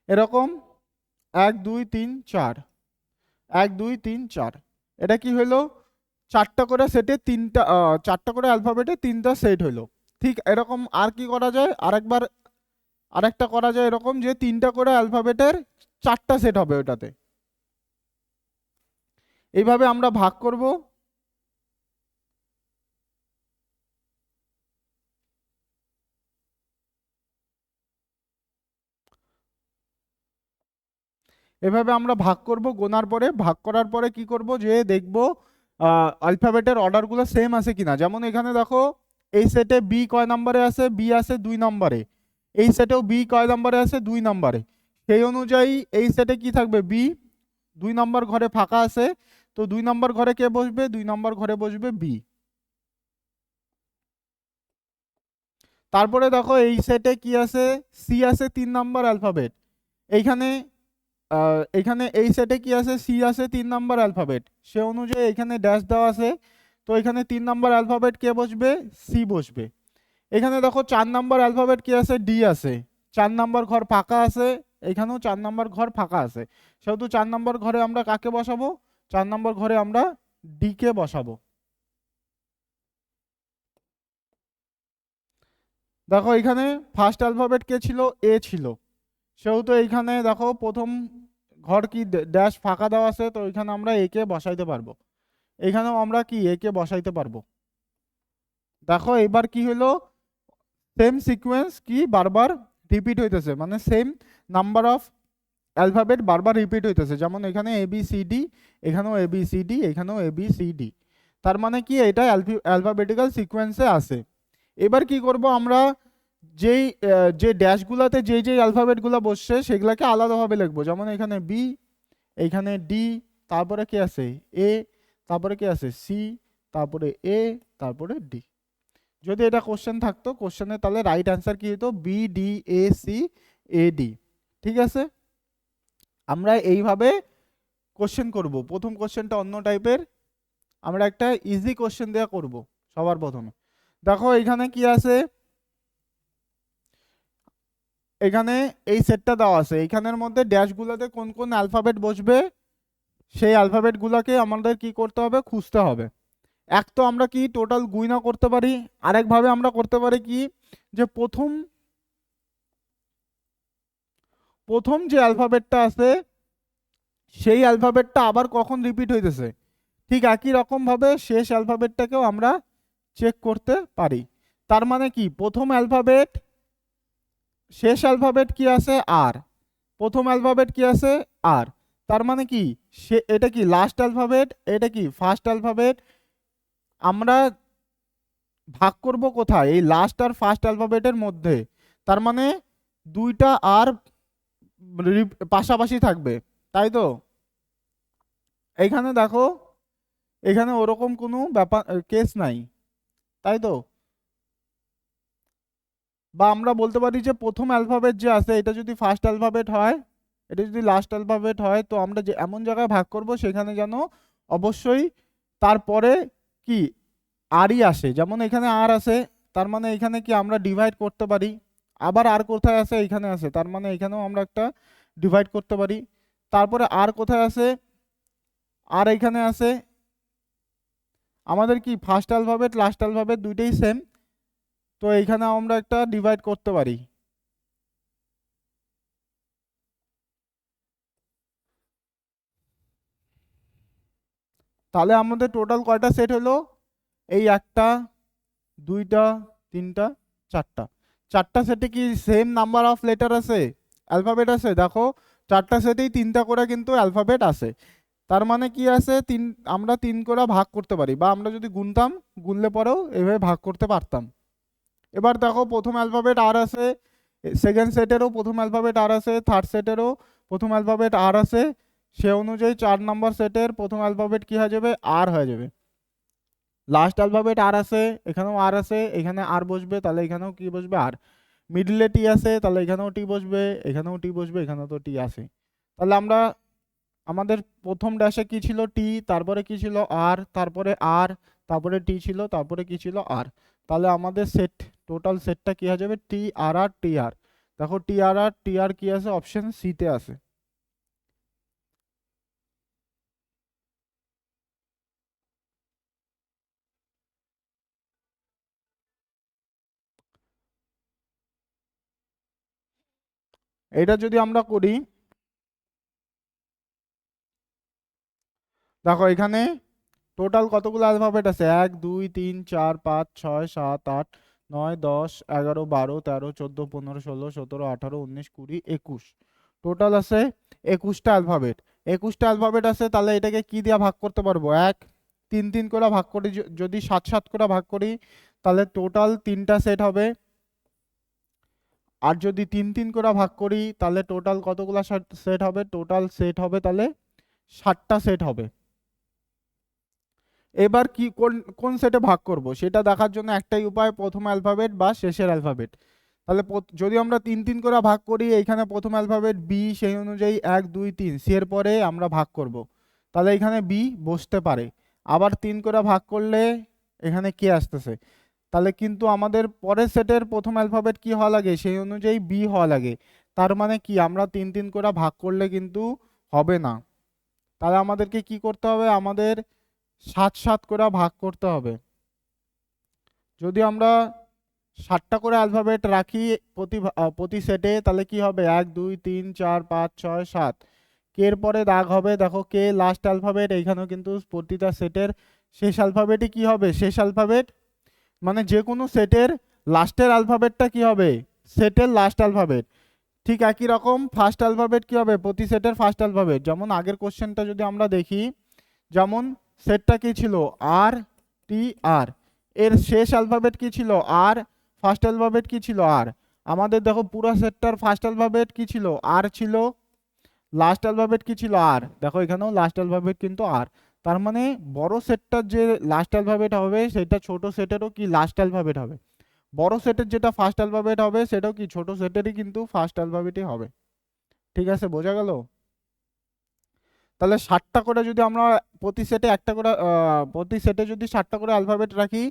এরকম 1 2 3 4, 1 2 3 4, এটা কি হলো, 4টা করে সেটে 3টা, 4টা করে অ্যালফাবেটে 3টা সেট হলো। ঠিক এরকম আর কি করা যায়, আরেকটা করা যায় এরকম, যে 3টা করে অ্যালফাবেটের 4টা সেট হবে ওটাতে, এইভাবে আমরা ভাগ করব। এভাবে আমরা ভাগ করব, গোনার পরে ভাগ করার পরে কি করব, যে দেখব অ্যালফাবেটের অর্ডারগুলো সেম আছে কিনা। যেমন এখানে দেখো এই সেটে বি কয় নম্বরে আছে, বি আছে 2 নম্বরে, এই সেটেও বি কয় নম্বরে আছে, 2 নম্বরে। সেই অনুযায়ী এই সেটে কি থাকবে, বি 2 নম্বর ঘরে ফাঁকা আছে, তো 2 নম্বর ঘরে কে বসবে, 2 নম্বর ঘরে বসবে বি। তারপরে দেখো এই সেটে কি আছে, সি আছে 3 নম্বর অ্যালফাবেট। এইখানে এখানে এই সেটে কি আছে, সি আছে 3 নম্বর অ্যালফাবেট, সে অনুযায়ী এখানে ড্যাশ দেওয়া আছে, তো এখানে 3 নম্বর অ্যালফাবেট কে বসবে, সি বসবে। এখানে দেখো 4 নম্বর অ্যালফাবেট কি আছে, ডি আছে, 4 নম্বর ঘর ফাঁকা আছে, এখানেও 4 নম্বর ঘর ফাঁকা আছে, সেহেতু 4 নম্বর ঘরে আমরা কাকে বসাবো, 4 নম্বর ঘরে আমরা ডি কে বসাবো। দেখো এখানে ফার্স্ট অ্যালফাবেট কে ছিল, এ ছিল, সেহেতু এইখানে দেখো প্রথম ঘর কি ড্যাশ ফাঁকা দেওয়া আছে, তো এখানে আমরা এ কে বসাইতে পারবো, এখানেও আমরা কি এ কে বসাইতে পারবো। দেখো এবার কি হলো, সেম সিকোয়েন্স কি বারবার রিপিট হইতেছে, মানে সেম নাম্বার অফ অ্যালফাবেট বারবার রিপিট হইতেছে, যেমন এখানে এ বি সি ডি, এখানেও এ বি সি ডি, এখানেও এ বি সি ডি, তার মানে কি এটা অ্যালফাবেটিক্যাল সিকোয়েন্সে আছে। এবার কি করব আমরা, যেই যে ড্যাশগুলোতে যেই যেই অ্যালফাবেটগুলো বসছে সেগুলোকে আলাদাভাবে লিখবো, যেমন এখানে বি, এইখানে ডি, তারপরে কি আছে এ, তারপরে কি আছে সি, তারপরে এ, তারপরে ডি। যদি এটা কোশ্চেন থাকতো, কোশ্চেনে তাহলে রাইট অ্যান্সার কি হতো, B D A C A D. ঠিক আছে, আমরা এইভাবে কোশ্চেন করব। প্রথম কোশ্চেনটা অন্য টাইপের, আমরা একটা ইজি কোশ্চেন দেওয়া করব সবার প্রথমে। দেখো এখানে কি আছে, এখানে এই সেটটা দেওয়া আছে, এখানের মধ্যে ড্যাশগুলোতে কোন কোন অ্যালফাবেট বসবে সেই অ্যালফাবেটগুলোকে আমাদের কি করতে হবে, খুঁজতে হবে। এক তো আমরা কি টোটাল গুণা করতে পারি, আরেকভাবে আমরা করতে পারি কি, যে প্রথম প্রথম যে অ্যালফাবেটটা আছে সেই অ্যালফাবেটটা আবার কখন রিপিট হইতেছে, ঠিক একই রকম ভাবে শেষ অ্যালফাবেটটাকেও আমরা চেক করতে পারি। তার মানে কি, প্রথম অ্যালফাবেট, শেষ অ্যালফাবেট কি আছে আর, প্রথম অ্যালফাবেট কি আছে আর, তার মানে কি সে এটা কি লাস্ট অ্যালফাবেট, এটা কি ফার্স্ট অ্যালফাবেট। আমরা ভাগ করব কোথায়, এই লাস্ট আর ফার্স্ট অ্যালফাবেটের মধ্যে, তার মানে দুইটা আর পাশাপাশি থাকবে, তাই তো। এইখানে দেখো এখানে ওরকম কোনো ব্যাপার কেস নাই, তাই তো। বা আমরা বলতে পারি যে প্রথম অ্যালফাবেট যে আছে এটা যদি ফার্স্ট অ্যালফাবেট হয়, এটা যদি লাস্ট অ্যালফাবেট হয়, তো আমরা যে এমন জায়গায় ভাগ করব সেখানে যেন অবশ্যই তারপরে কি আরই আসে, যেমন এখানে আর আছে, তার মানে এখানে কি আমরা ডিভাইড করতে পারি। আবার আর কোথায় আছে, এখানে আছে, তার মানে এখানেও আমরা একটা ডিভাইড করতে পারি। তারপরে আর কোথায় আছে, আর এখানে আছে। আমাদের কি ফার্স্ট অ্যালফাবেট লাস্ট অ্যালফাবেট দুইটাই সেম, তো এইখানে আমরা একটা ডিভাইড করতে পারি। তাহলে আমাদের টোটাল কয়টা সেট হলো, এই একটা, দুইটা, তিনটা, চারটা। চারটা সেটে কি সেম নাম্বার অফ লেটার আছে, অ্যালফাবেট আছে। দেখো চারটা সেটেই তিনটা করে কিন্তু অ্যালফাবেট আছে, তার মানে কি আছে, আমরা তিন করে ভাগ করতে পারি, বা আমরা যদি গুনতাম, গুনলে পরেও এভাবে ভাগ করতে পারতাম। এবার দেখো প্রথম অ্যালফাবেট আর আছে, সেকেন্ড সেটেরও প্রথম অ্যালফাবেট আর আছে, থার্ড সেটেরও প্রথম অ্যালফাবেট আর আছে, সে অনুযায়ী 4 নম্বর সেটের প্রথম অ্যালফাবেট কি হয়ে যাবে, আর হয়ে যাবে। লাস্ট অ্যালফাবেট আর আছে, এখানেও আর আছে, এখানে আর বসবে, তাহলে এখানেও কি বসবে আর। মিডলে টি আছে, তাহলে এখানেও টি বসবে, এখানেও টি বসবে, এখানেও তো টি আছে। তাহলে আমরা আমাদের প্রথম ড্যাশে কি ছিল, টি, তারপরে কি ছিল আর, তারপরে আর, তারপরে টি ছিল, তারপরে কি ছিল আর। তাহলে আমাদের সেট, টোটাল সেটটা কি হয়ে যাবে, টি আর আর টি আর। দেখো টি আর আর টি আর কি আছে, অপশন সি তে আছে। এটা যদি আমরা করি, দেখো এখানে টোটাল কতগুলো অ্যালফাবেট আছে, 1 2 3 4 5 6 7 8 9 10 11 12 13 14 15 16 17 18 19 20 টোটাল আছে 21টা অ্যালফাবেট। 21টা অ্যালফাবেট আছে, তাহলে এটাকে কি দিয়ে ভাগ করতে পারবো, 1 তিন তিন করে ভাগ করি, যদি 7 7 করে ভাগ করি তাহলে টোটাল 3টা সেট হবে। আর যদি তিন তিন করে ভাগ করি তাহলে টোটাল কতগুলো সেট হবে? টোটাল সেট হবে তাহলে 7টা সেট হবে। এবার কি কোন কোন সেটে ভাগ করব সেটা দেখার জন্য একটাই উপায়, প্রথম অ্যালফাবেট বা শেষের অ্যালফাবেট। তাহলে যদি আমরা তিন তিন করে ভাগ করি, এখানে প্রথম অ্যালফাবেট বি, সেই অনুযায়ী 1 2 3 সি এর পরে আমরা ভাগ করব, তাহলে এখানে বি বসতে পারে। আবার 3 করে ভাগ করলে এখানে কে আসতেছে, তাহলে কিন্তু আমাদের পরের সেটের প্রথম অ্যালফাবেট কি হওয়া লাগে, সেই অনুযায়ী বি হওয়া লাগে। তার মানে কি আমরা তিন তিন করে ভাগ করলে কিন্তু হবে না, তাহলে আমাদেরকে কি করতে হবে, আমাদের 7 7 করে ভাগ করতে হবে। যদি আমরা 7টা করে অ্যালফাবেট রাখি প্রতি সেটে, তাহলে কি হবে 1 2 3 4 5 6 7, কে এর পরে দাগ হবে, দেখো কে লাস্ট অ্যালফাবেট, এইখানেও কিন্তু প্রতিটা সেটের শেষ অ্যালফাবেটই কি হবে, শেষ অ্যালফাবেট। মানে যে কোনো সেটের লাস্টের অ্যালফাবেটটা কি হবে, সেটের লাস্ট অ্যালফাবেট। ঠিক একই রকম ফার্স্ট অ্যালফাবেট কি হবে, প্রতি সেটের ফার্স্ট অ্যালফাবেট। যেমন আগের কোশ্চেনটা যদি আমরা দেখি, যেমন সেটটা কি ছিল আর টি আর, এর শেষ অ্যালফাবেট কি ছিল আর, ফার্স্ট অ্যালফাবেট কি ছিল আর। আমাদের দেখো পুরো সেটটার ফার্স্ট অ্যালফাবেট কি ছিল, আর ছিল, লাস্ট অ্যালফাবেট কি ছিল আর, দেখো এখানেও লাস্ট অ্যালফাবেট কিন্তু আর। তার মানে বড় সেটটার যে লাস্ট অ্যালফাবেট হবে সেটা ছোট সেটেরও কি লাস্ট অ্যালফাবেট হবে, বড় সেটের যেটা ফার্স্ট অ্যালফাবেট হবে সেটাও কি ছোট সেটেরই কিন্তু ফার্স্ট অ্যালফাবেটই হবে। ঠিক আছে, বোঝা গেল? তাহলে 7টা করে যদি আমরা প্রতি সেটে একটা করে প্রতি সেটে যদি 7টা করে অ্যালফাবেট রাখি,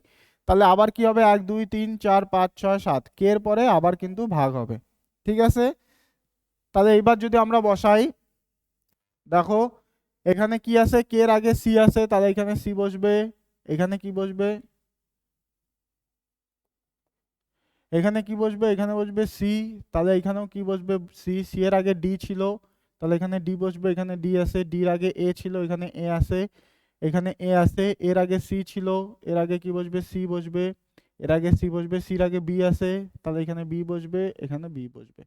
তাহলে আবার কি হবে 1 2 3 4 5 6 7, কে এর পরে আবার কিন্তু ভাগ হবে। ঠিক আছে, তাহলে এইবার যদি আমরা বসাই, দেখো এখানে কি আছে, কে এর আগে সি আছে, তাহলে এখানে সি বসবে, এখানে কি বসবে, এখানে কি বসবে, এখানে বসবে সি, তাহলে এখানেও কি বসবে সি, সি এর আগে ডি ছিল, তাহলে এখানে ডি বসবে, এখানে ডি আছে, ডির আগে এ ছিল, এখানে এ আছে, এখানে এ আছে, এর আগে সি ছিল, এর আগে কি বসবে সি বসবে, এর আগে সি বসবে, সির আগে বি আছে, তাহলে এখানে বি বসবে, এখানে বি বসবে।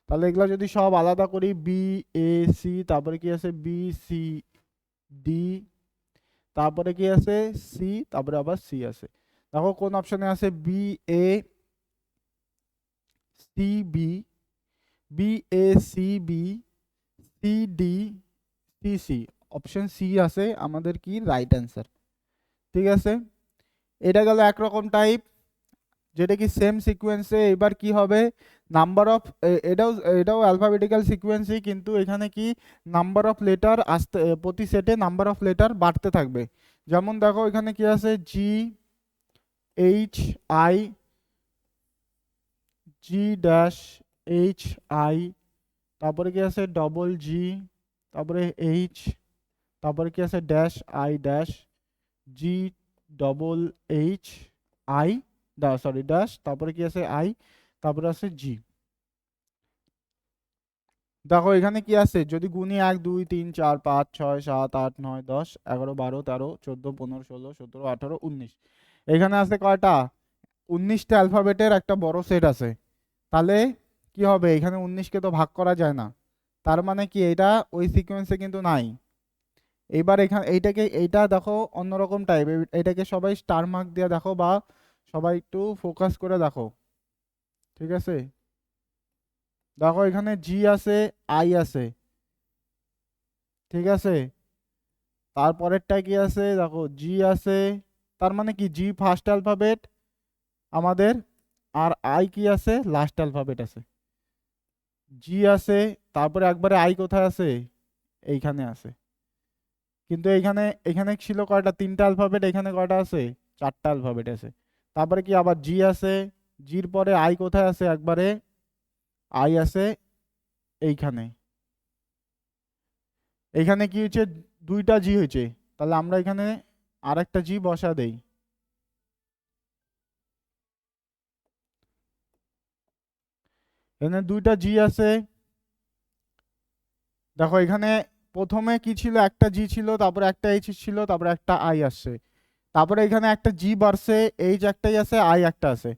তাহলে এগুলা যদি সব আলাদা করি, বি এ সি, তারপরে কি আছে বি সি ডি, তারপরে কি আছে সি, তারপরে আবার সি আছে। দেখো কোন অপশনে আছে, B A C B, B A C B, C D, C C, option C আছে আমাদের কি রাইট অ্যান্সার। ঠিক আছে, এটা গেল একরকম টাইপ, যেটা কি সেম সিকোয়েন্সে। এবার কি হবে, নাম্বার অফ, এটাও এটাও অ্যালফাবেটিক্যাল সিকোয়েন্সই, কিন্তু এখানে কি নাম্বার অফ লেটার আসতে, প্রতি সেটে নাম্বার অফ লেটার বাড়তে থাকবে। যেমন দেখো এখানে কি আছে, G H I, G dash H I, তারপরে কি আছে ডবল জি, তারপরে এইচ, তারপরে কি আছে dash I dash, G double H I sorry dash, তারপরে কি আছে আই, তারপরে আছে জি। দেখো এখানে কি আছে, যদি গুনি 1 2 3 4 5 6 7 8 9 10 11 12 13 14 15 16 17 18 19, এখানে আছে কয়টা, 19টা অ্যালফাবেটের একটা বড় সেট আছে। তাহলে কি হবে, এখানে 19কে তো ভাগ করা যায় না, তার মানে কি এটা ওই সিকোয়েন্সে কিন্তু নাই। এইবার এখানে এইটা দেখো অন্যরকম টাইপ, এটাকে সবাই স্টার মার্ক দিয়ে দেখো, বা সবাই একটু ফোকাস করে দেখো। ঠিক আছে, দেখো এখানে জি আছে, আই আছে। ঠিক আছে, তারপরেরটা কি আছে, দেখো জি আছে, তার মানে কি জি ফার্স্ট অ্যালফাবেট আমাদের, আর আই কি আছে লাস্ট অ্যালফাবেট আছে। জি আছে, তারপরে একবারে আই কোথায় আছে, এইখানে আছে। কিন্তু এইখানে এখানে ছিল কয়টা, 3টা অ্যালফাবেট, এখানে কয়টা আছে, 4টা অ্যালফাবেট আছে। তারপরে কি আবার জি আছে, জির পরে আই কোথায় আছে, একবারে আই আছে এইখানে। এইখানে কি হয়েছে, 2টা জি হয়েছে, তাহলে আমরা এখানে আরেকটা জি বসা দেই। এখানে 2টা জি আছে। দেখো এখানে প্রথমে কি ছিল, একটা জি ছিল, তারপরে একটা এইচ ছিল, তারপরে একটা আই আসছে, তারপরে এখানে একটা জি বাড়ছে, এইচ একটাই আছে, আই একটা আছে।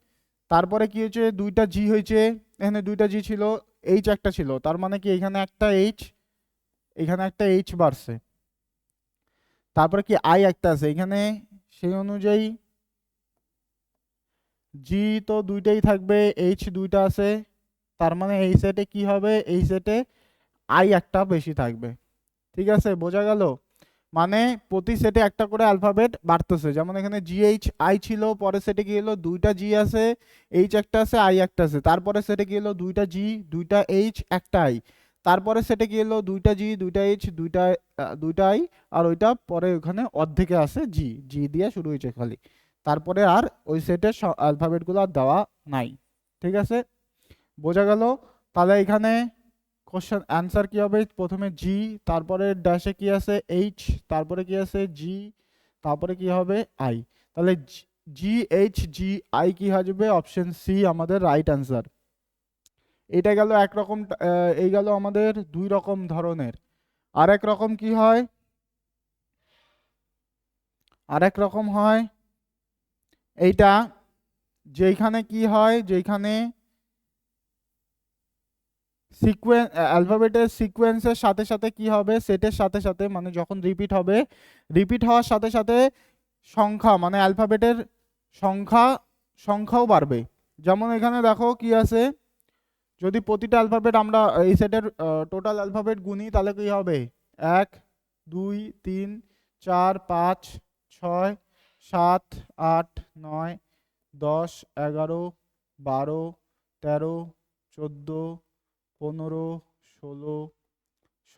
তারপরে কি হয়েছে, 2টা জি হয়েছে, এখানে 2টা জি ছিল, এইচ একটা ছিল, তার মানে কি এখানে একটা এইচ, এখানে একটা এইচ বাড়ছে। তারপরে কি আই একটা আছে এখানে, সেই অনুযায়ী জি তো দুইটাই থাকবে, এইচ দুইটা আছে, তার মানে এই সেটে কি হবে, এই সেটে আই একটা বেশি থাকবে। ঠিক আছে, বোঝা গেল? মানে প্রতি সেটে একটা করে অ্যালফাবেট বাড়তেছে, যেমন এখানে জি এইচ আই ছিল, পরের সেটে কি হলো দুইটা জি আছে, এইচ একটা আছে, আই একটা আছে, তারপরে সেটে কি হলো দুইটা জি দুইটা এইচ একটা আই, তারপরে সেটে কি হলো দুইটা জি দুইটা এইচ দুইটা আই, আর ওইটা পরে ওখানে অর্ধেকে আছে জি, জি দিয়ে শুরু হয়েছে খালি, তারপরে আর ওই সেটের অ্যালফাবেটগুলো আর দেওয়া নাই। ঠিক আছে, বোঝা গেল? তাহলে এখানে কোশ্চেন অ্যান্সার কি হবে, প্রথমে জি, তারপরে ড্যাশে কি আছে এইচ, তারপরে কি আছে জি, তারপরে কি হবে আই। তাহলে জি এইচ জি আই কি আসবে, অপশন সি আমাদের রাইট অ্যান্সার। এটা গেল একরকম, এই গেল আমাদের দুই রকম ধরনের। আরেক রকম কি হয়, আরেক রকম হয় এইটা, যেখানে কি হয়, যেখানে অ্যালফাবেটের সিকোয়েন্সের সাথে সাথে কি হবে, সেটের সাথে সাথে, মানে যখন রিপিট হবে, রিপিট হওয়ার সাথে সাথে সংখ্যা, মানে অ্যালফাবেটের সংখ্যাও বাড়বে। যেমন এখানে দেখো কি আছে, যদি প্রতিটা অ্যালফাবেট আমরা এই সেটের টোটাল অ্যালফাবেট গুনি, তাহলে কি হবে 1 2 3 4 5 6 7 8 9 10 11 12 13 14 15 16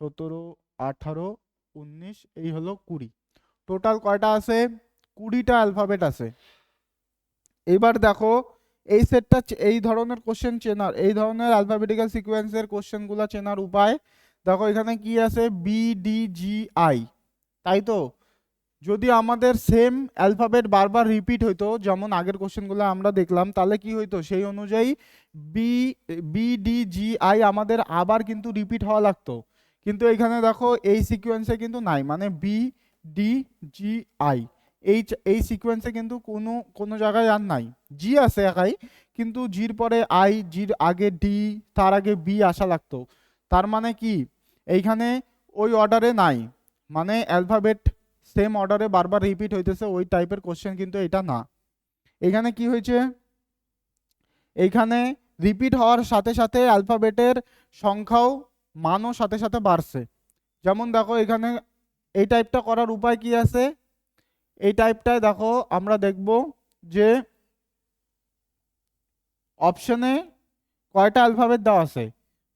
17 18 19, এই হলো 20। টোটাল কয়টা আছে, 20টা অ্যালফাবেট আছে। এবার দেখো এই সেটটা, এই ধরনের কোশ্চেন চেনার, এই ধরনের অ্যালফাবেটিক্যাল সিকোয়েন্সের কোশ্চেনগুলো চেনার উপায় দেখো, এখানে কি আছে বি ডি জি আই, তাই তো? যদি আমাদের সেম অ্যালফাবেট বারবার রিপিট হইতো, যেমন আগের কোশ্চেনগুলো আমরা দেখলাম, তাহলে কি হইতো, সেই অনুযায়ী B B D G I আমাদের আবার কিন্তু রিপিট হওয়া লাগতো, কিন্তু এখানে দেখো এই সিকোয়েন্সে কিন্তু নাই, মানে বি ডি জি আই এই সিকোয়েন্সে কিন্তু কোনো কোনো জায়গায় আর নাই, জি আছে একাই, কিন্তু জির পরে আই, জির আগে ডি, তার আগে বি আসা লাগতো, তার মানে কি এইখানে ওই অর্ডারে নাই, মানে অ্যালফাবেট সেম অর্ডারে বারবার রিপিট হইতেছে, ওই টাইপের কোশ্চেন কিন্তু এটা না। এখানে কি হয়েছে, এইখানে রিপিট হওয়ার সাথে সাথে অ্যালফাবেটের সংখ্যাও মানও সাথে সাথে বাড়ছে। যেমন দেখো এখানে এই টাইপটা করার উপায় কি আছে, এই টাইপটায় দেখো আমরা দেখব যে অপশনে কয়টা অ্যালফাবেট দেওয়া আছে,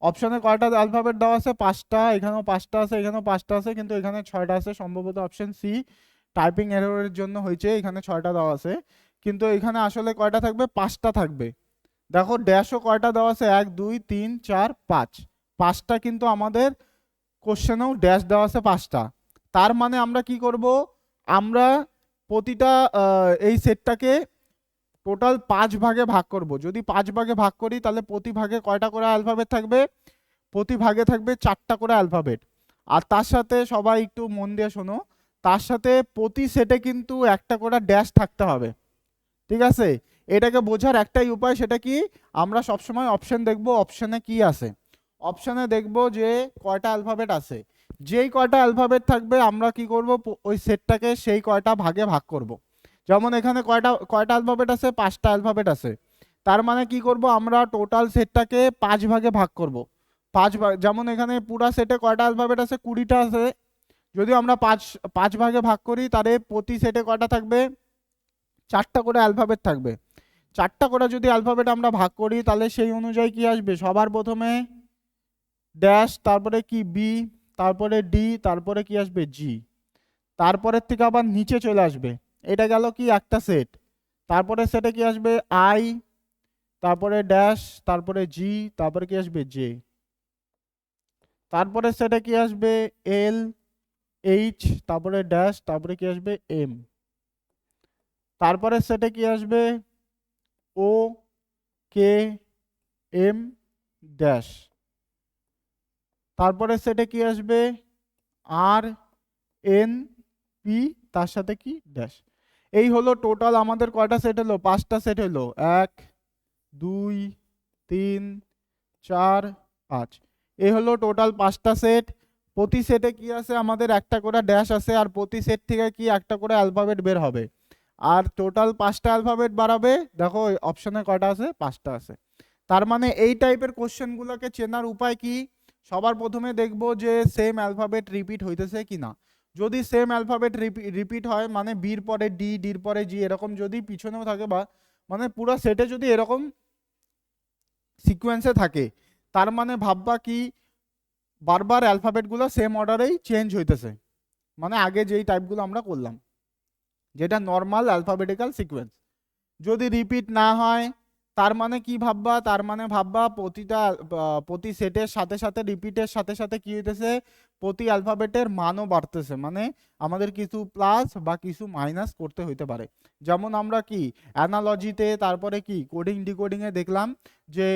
অপশনে কয়টা অ্যালফাবেট দেওয়া আছে, 5টা, এখানেও 5টা আছে, এখানেও 5টা আছে, কিন্তু এখানে 6টা আছে, সম্ভবত অপশন সি টাইপিং এররের জন্য হয়েছে, এখানে 6টা দেওয়া আছে, কিন্তু এখানে আসলে কয়টা থাকবে, 5টা থাকবে। দেখো ড্যাশও কয়টা দেওয়া আছে, 1 2 3 4 5, 5টা কিন্তু আমাদের কোশ্চেনেও ড্যাশ দেওয়া আছে 5টা। তার মানে আমরা কি করব, আমরা প্রতিটা এই সেটটাকে টোটাল 5 ভাগে ভাগ করব। যদি 5 ভাগে ভাগ করি, তাহলে প্রতি ভাগে কয়টা করে অ্যালফাবেট থাকবে, প্রতি ভাগে থাকবে 4টা করে অ্যালফাবেট। আর তার সাথে সবাই একটু মন দিয়ে শোনো, তার সাথে প্রতি সেটে কিন্তু একটা করে ড্যাশ থাকতে হবে। ঠিক আছে, এটাকে বোঝার একটাই উপায়, সেটা কি, আমরা সবসময় অপশন দেখব, অপশনে কি আছে, অপশনে দেখব যে কয়টা অ্যালফাবেট আছে, যেই কয়টা অ্যালফাবেট থাকবে আমরা কি করব, ওই সেটটাকে সেই কয়টা ভাগে ভাগ করব। যেমন এখানে কয়টা কয়টা অ্যালফাবেট আছে, 5টা অ্যালফাবেট আছে, তার মানে কি করব, আমরা টোটাল সেটটাকে 5 ভাগে ভাগ করব। 5 ভাগ, যেমন এখানে পুরা সেটে কয়টা অ্যালফাবেট আছে, 20টা আছে, যদি আমরা 5 ভাগে ভাগ করি, তাহলে প্রতি সেটে কয়টা থাকবে, 4টা করে অ্যালফাবেট থাকবে। 4টা করে যদি অ্যালফাবেট আমরা ভাগ করি, তাহলে সেই অনুযায়ী কি আসবে, সবার প্রথমে ড্যাশ, তারপরে কি বি, তারপরে ডি, তারপরে কি আসবে জি, তারপরের থেকে আবার নিচে চলে আসবে। এটা গেল কি একটা সেট, তারপরে সেটে কি আসবে আই, তারপরে ড্যাশ, তারপরে জি, তারপরে কি আসবে জে, তারপরে সেটে কি আসবে এল, এইচ, তারপরে ড্যাশ, তারপরে কি আসবে এম, তারপরে সেটে কি আসবে ও, কে, এম, ড্যাশ, তারপরে সেটে কি আসবে আর, এন, পি, তার সাথে কি ড্যাশ। এই হলো টোটাল আমাদের কয়টা সেট হলো, 5টা সেট হলো, 1 2 3 4 5, এই হলো টোটাল 5টা সেট। প্রতি সেটে কি আছে আমাদের একটা করে ড্যাশ আছে, আর প্রতি সেট থেকে কি একটা করে অ্যালফাবেট বের হবে, আর টোটাল 5টা অ্যালফাবেট বাড়াবে। দেখো অপশনে কয়টা আছে, 5টা আছে। তার মানে এই টাইপের কোশ্চেনগুলোকে চেনার উপায় কি, সবার প্রথমে দেখবো যে সেম অ্যালফাবেট রিপিট হইতেছে কিনা। যদি সেম অ্যালফাবেট রিপিট হয়, মানে বির পরে ডি, ডির পরে জি, এরকম যদি পিছনেও থাকে, বা মানে পুরো সেটে যদি এরকম সিকোয়েন্সে থাকে, তার মানে ভাববা কি বারবার অ্যালফাবেটগুলো সেম অর্ডারেই চেঞ্জ হইতেছে, মানে আগে যেই টাইপগুলো আমরা করলাম, যেটা নর্মাল অ্যালফাবেটিক্যাল সিকোয়েন্স। যদি রিপিট না হয়, তার মানে কি ভাববা, তার মানে ভাববা প্রতি সেটের সাথে সাথে, রিপিটের সাথে সাথে কি হইতেছে, প্রতি অ্যালফাবেটের মানও বাড়তেছে, মানে আমাদের কিছু প্লাস বা কিছু মাইনাস করতে হইতে পারে। যেমন আমরা কি অ্যানালজিতে, তারপরে কি কোডিং ডিকোডিং এ দেখলাম যে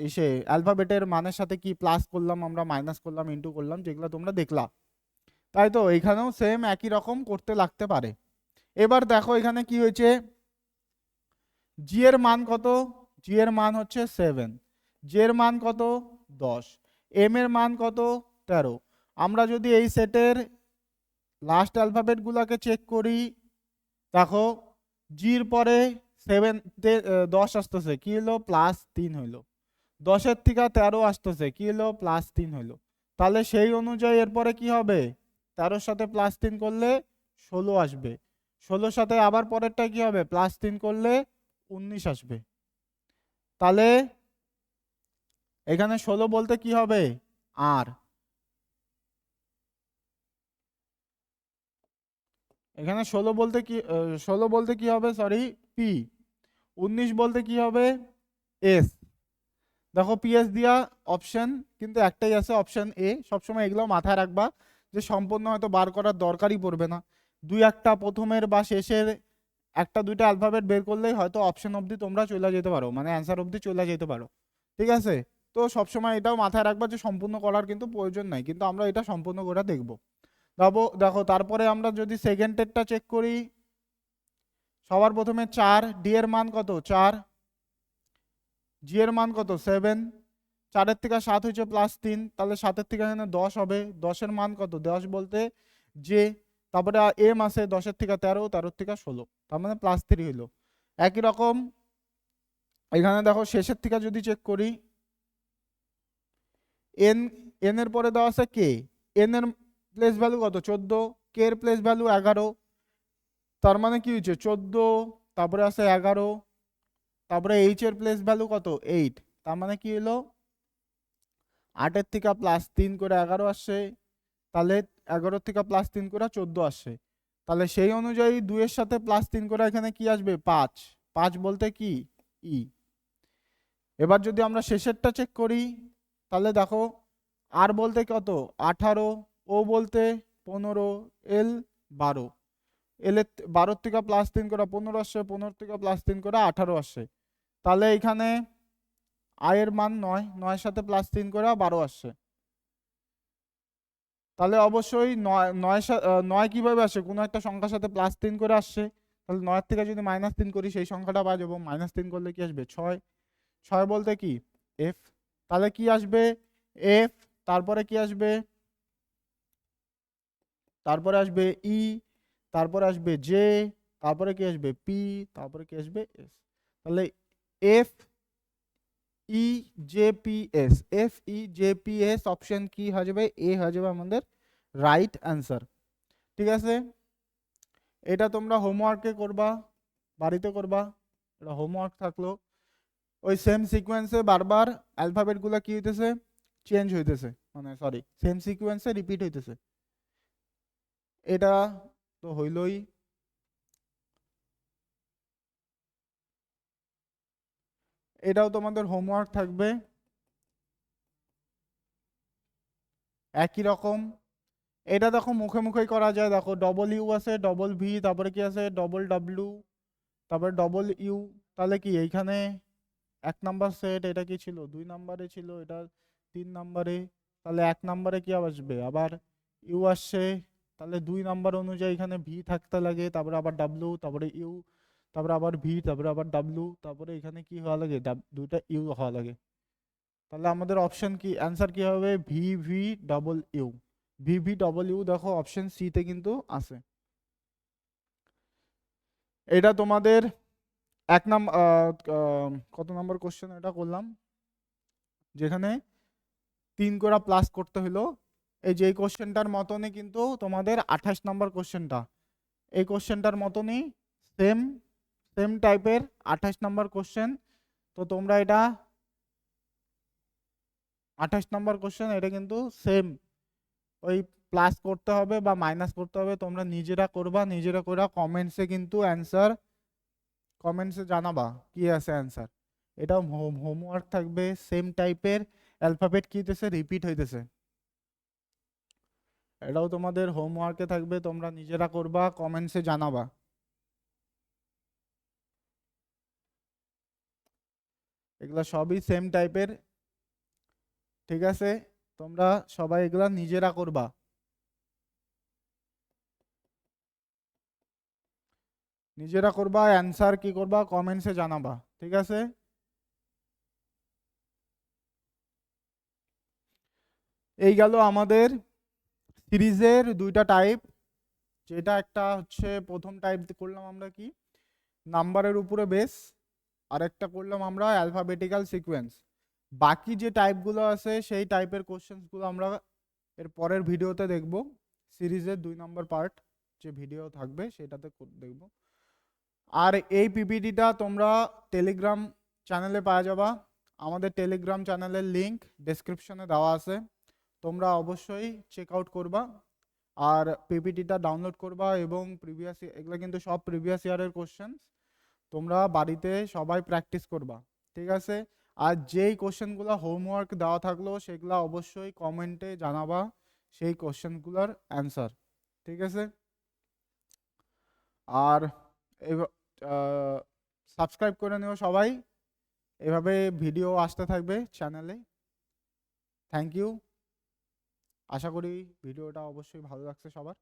এসে অ্যালফাবেটের মানের সাথে কি প্লাস করলাম আমরা, মাইনাস করলাম, ইনটু করলাম, যেগুলো তোমরা দেখলা। তাই তো এখানেও সেম একই রকম করতে লাগতে পারে। এবার দেখো এখানে কি হয়েছে, জি এর মান কত, জি এর মান হচ্ছে 7, জি এর মান কত 10, এম এর মান কত 13। আমরা যদি এই সেটের লাস্ট অ্যালফাবেট গুলাকে চেক করি, দেখো জির পরে 7 10 আসতেছে, কি হলো +3 হইলো, 10-এর থেকে 13 আসতেছে, কি হলো +3 হইলো। তাহলে সেই অনুযায়ী এরপরে কি হবে, 13-র সাথে +3 করলে 16 আসবে, 16-র সাথে আবার পরেরটা কি হবে, +3 করলে 19 আসবে। তাহলে এখানে 16 বলতে কি হবে, আর এখানে 16 বলতে কি হবে, সরি পি, 19 বলতে কি হবে এস। দেখো পিএস দিয়া অপশন কিন্তু একটাই আছে, অপশন এ। সবসময় এগুলো মাথায় রাখবা, যে সম্পূর্ণ হয়তো বার করার দরকারই পড়বে না, দুই একটা প্রথমের বা শেষের একটা দুইটা অ্যালফাবেট বের করলেই হয়তো অপশন অবধি তোমরা চলে যেতে পারো, মানে অ্যান্সার অবধি চলে যেতে পারো। ঠিক আছে, তো সবসময় এটাও মাথায় রাখবা যে সম্পূর্ণ করার কিন্তু প্রয়োজন নাই, কিন্তু আমরা এটা সম্পূর্ণ করে দেখবো। দেখো তারপরে আমরা যদি সেকেন্ডেরটা চেক করি, সবার প্রথমে 4, ডি এর মান কত 4, জি এর মান কত 7, 4-এর থেকে 7 হয়েছে +3, তাহলে 7-এর থেকে এখানে 10 হবে, 10-এর মান কত 10 বলতে যে, তারপরে এম আছে 10-এর থেকে 13, 13-এর থেকে 16, তার মানে +3 হইলো। একই রকম এখানে দেখো শেষের থেকে যদি চেক করি, এন, এন এর পরে দেওয়া আছে কে, এন এর প্লেস ভ্যালু কত 14, কে এর প্লেস ভ্যালু 11, তার মানে কি হয়েছে 14, তারপরে আছে 11, তারপরে এইচ এর প্লেস ভ্যালু কত 8, তার মানে কি হলো 8-এর থেকে +3 করে 11 আসছে, তাহলে 11-এর থেকে +3 করে 14 আসছে। তাহলে সেই অনুযায়ী 2-এর সাথে +3 করে এখানে কি আসবে 5, 5 বলতে কি ই। এবার যদি আমরা শেষেরটা চেক করি, তাহলে দেখো আর বলতে কত 18, ও বলতে 15, এল 12, এল এর 12-এর থেকে +3 করে 15 আসছে, 15-এর থেকে +3 করে 18 আসছে। তাহলে এখানে আয়ের মান 9, 9-এর সাথে +3 করে 12 আসছে। তাহলে অবশ্যই 9 কিভাবে আসে, কোনো একটা সংখ্যার সাথে +3 করে আসছে, তাহলে 9-এর থেকে যদি -3 করি সেই সংখ্যাটা পাওয়া যাবো, -3 করলে কি আসবে 6, 6 বলতে কি এফ। তাহলে কি আসবে এফ, তারপরে কি আসবে, তারপরে আসবে ই, তারপরে আসবে জে, তারপরে কি আসবে পি, তারপরে কি আসবে এস। তাহলে F E J P S, F E J P S option কি হয়ে যাবে, এ হয়ে যাবে আমাদের রাইট অ্যান্সার। ঠিক আছে, এটা তোমরা হোমওয়ার্কে করবা, বাড়িতে করবা, এটা হোমওয়ার্ক থাকলো। ওই সেম সিকোয়েন্সে বারবার অ্যালফাবেটগুলো কি হইতেছে, চেঞ্জ হইতেছে, মানে সরি সেম সিকোয়েন্সে রিপিট হইতেছে, এটা তো হইলই। এটাও তোমাদের হোমওয়ার্ক থাকবে একই রকম। এটা দেখো মুখে মুখেই করা যায়, দেখো ডবল ইউ আছে, ডবল ভি, তারপরে কি আছে ডবল ডাব্লিউ, তারপরে ডবল ইউ। তাহলে কি এইখানে 1 নাম্বার সেট, এটা কি ছিল 2 নাম্বারে ছিল, এটা 3 নাম্বারে, তাহলে 1 নাম্বারে কি আসবে আবার ইউ আসছে, তাহলে 2 নাম্বার অনুযায়ী এখানে ভি থাকতে লাগে, তারপরে আবার ডাব্লিউ, তারপরে ইউ, তারপরে আবার ভি, তারপরে আবার ডাব্লিউ, তারপরে এখানে কি হওয়া লাগে দুইটা ইউ হওয়া লাগে। তাহলে আমাদের অপশন কি, অ্যান্সার কি হবে? VV, VV, দেখো অপশন সি তে কিন্তু আছে। এটা তোমাদের এক নাম্বার, কত নাম্বার কোশ্চেন এটা করলাম, যেখানে 3 করে প্লাস করতে হলো। এই যে এই কোশ্চেনটার মতনই কিন্তু তোমাদের 28 নাম্বার কোশ্চেনটা, এই কোশ্চেনটার মতনই সেম সেম টাইপের 28 নাম্বার কোশ্চেন। তো তোমরা এটা 28 নাম্বার কোশ্চেন, এটা কিন্তু সেম ওই প্লাস করতে হবে বা মাইনাস করতে হবে, তোমরা নিজেরা করবা, নিজেরা করে কমেন্টসে কিন্তু অ্যান্সার, কমেন্টসে জানাবা কি আছে অ্যান্সার। এটাও হোমওয়ার্ক থাকবে, সেম টাইপের অ্যালফাবেট কি হইতেছে, রিপিট হইতেছে, এটাও তোমাদের হোমওয়ার্কে থাকবে, তোমরা নিজেরা করবা, কমেন্টসে জানাবা। এগুলা সবই সেম টাইপের, ঠিক আছে? তোমরা সবাই এগুলা নিজেরা করবা, নিজেরা করবা, অ্যান্সার কি করবা কমেন্টসে জানাবা, ঠিক আছে? এই গেল আমাদের সিরিজের দুইটা টাইপ। যেটা একটা হচ্ছে প্রথম টাইপ করলাম আমরা কি, নাম্বারের উপরে বেস, আর একটা করলাম আমরা অ্যালফাবেটিক্যাল সিকোয়েন্স। বাকি যে টাইপগুলো আছে সেই টাইপের কোশ্চেন্সগুলো আমরা এর পরের ভিডিওতে দেখব। সিরিজের 2 নম্বর পার্ট যে ভিডিও থাকবে সেটাতে দেখব। আর এই পিপিটিটা তোমরা টেলিগ্রাম চ্যানেলে পাওয়া যাবা। আমাদের টেলিগ্রাম চ্যানেলের লিংক ডেসক্রিপশনে দেওয়া আছে, তোমরা অবশ্যই চেক আউট করবা আর পিপিটিটা ডাউনলোড করবা। এবং প্রিভিয়াস, এগুলো কিন্তু সব প্রিভিয়াস ইয়ারের কোশ্চেন, তোমরা বাড়িতে সবাই প্র্যাকটিস করবা, ঠিক আছে? আর যেই কোশ্চেনগুলো হোমওয়ার্ক দেওয়া থাকলো সেগুলো অবশ্যই কমেন্টে জানাবা, সেই কোশ্চেনগুলোর অ্যান্সার, ঠিক আছে? আর সাবস্ক্রাইব করে নিও সবাই, এভাবে ভিডিও আসতে থাকবে চ্যানেলে। থ্যাংক ইউ, আশা করি ভিডিওটা অবশ্যই ভালো লাগছে সবার।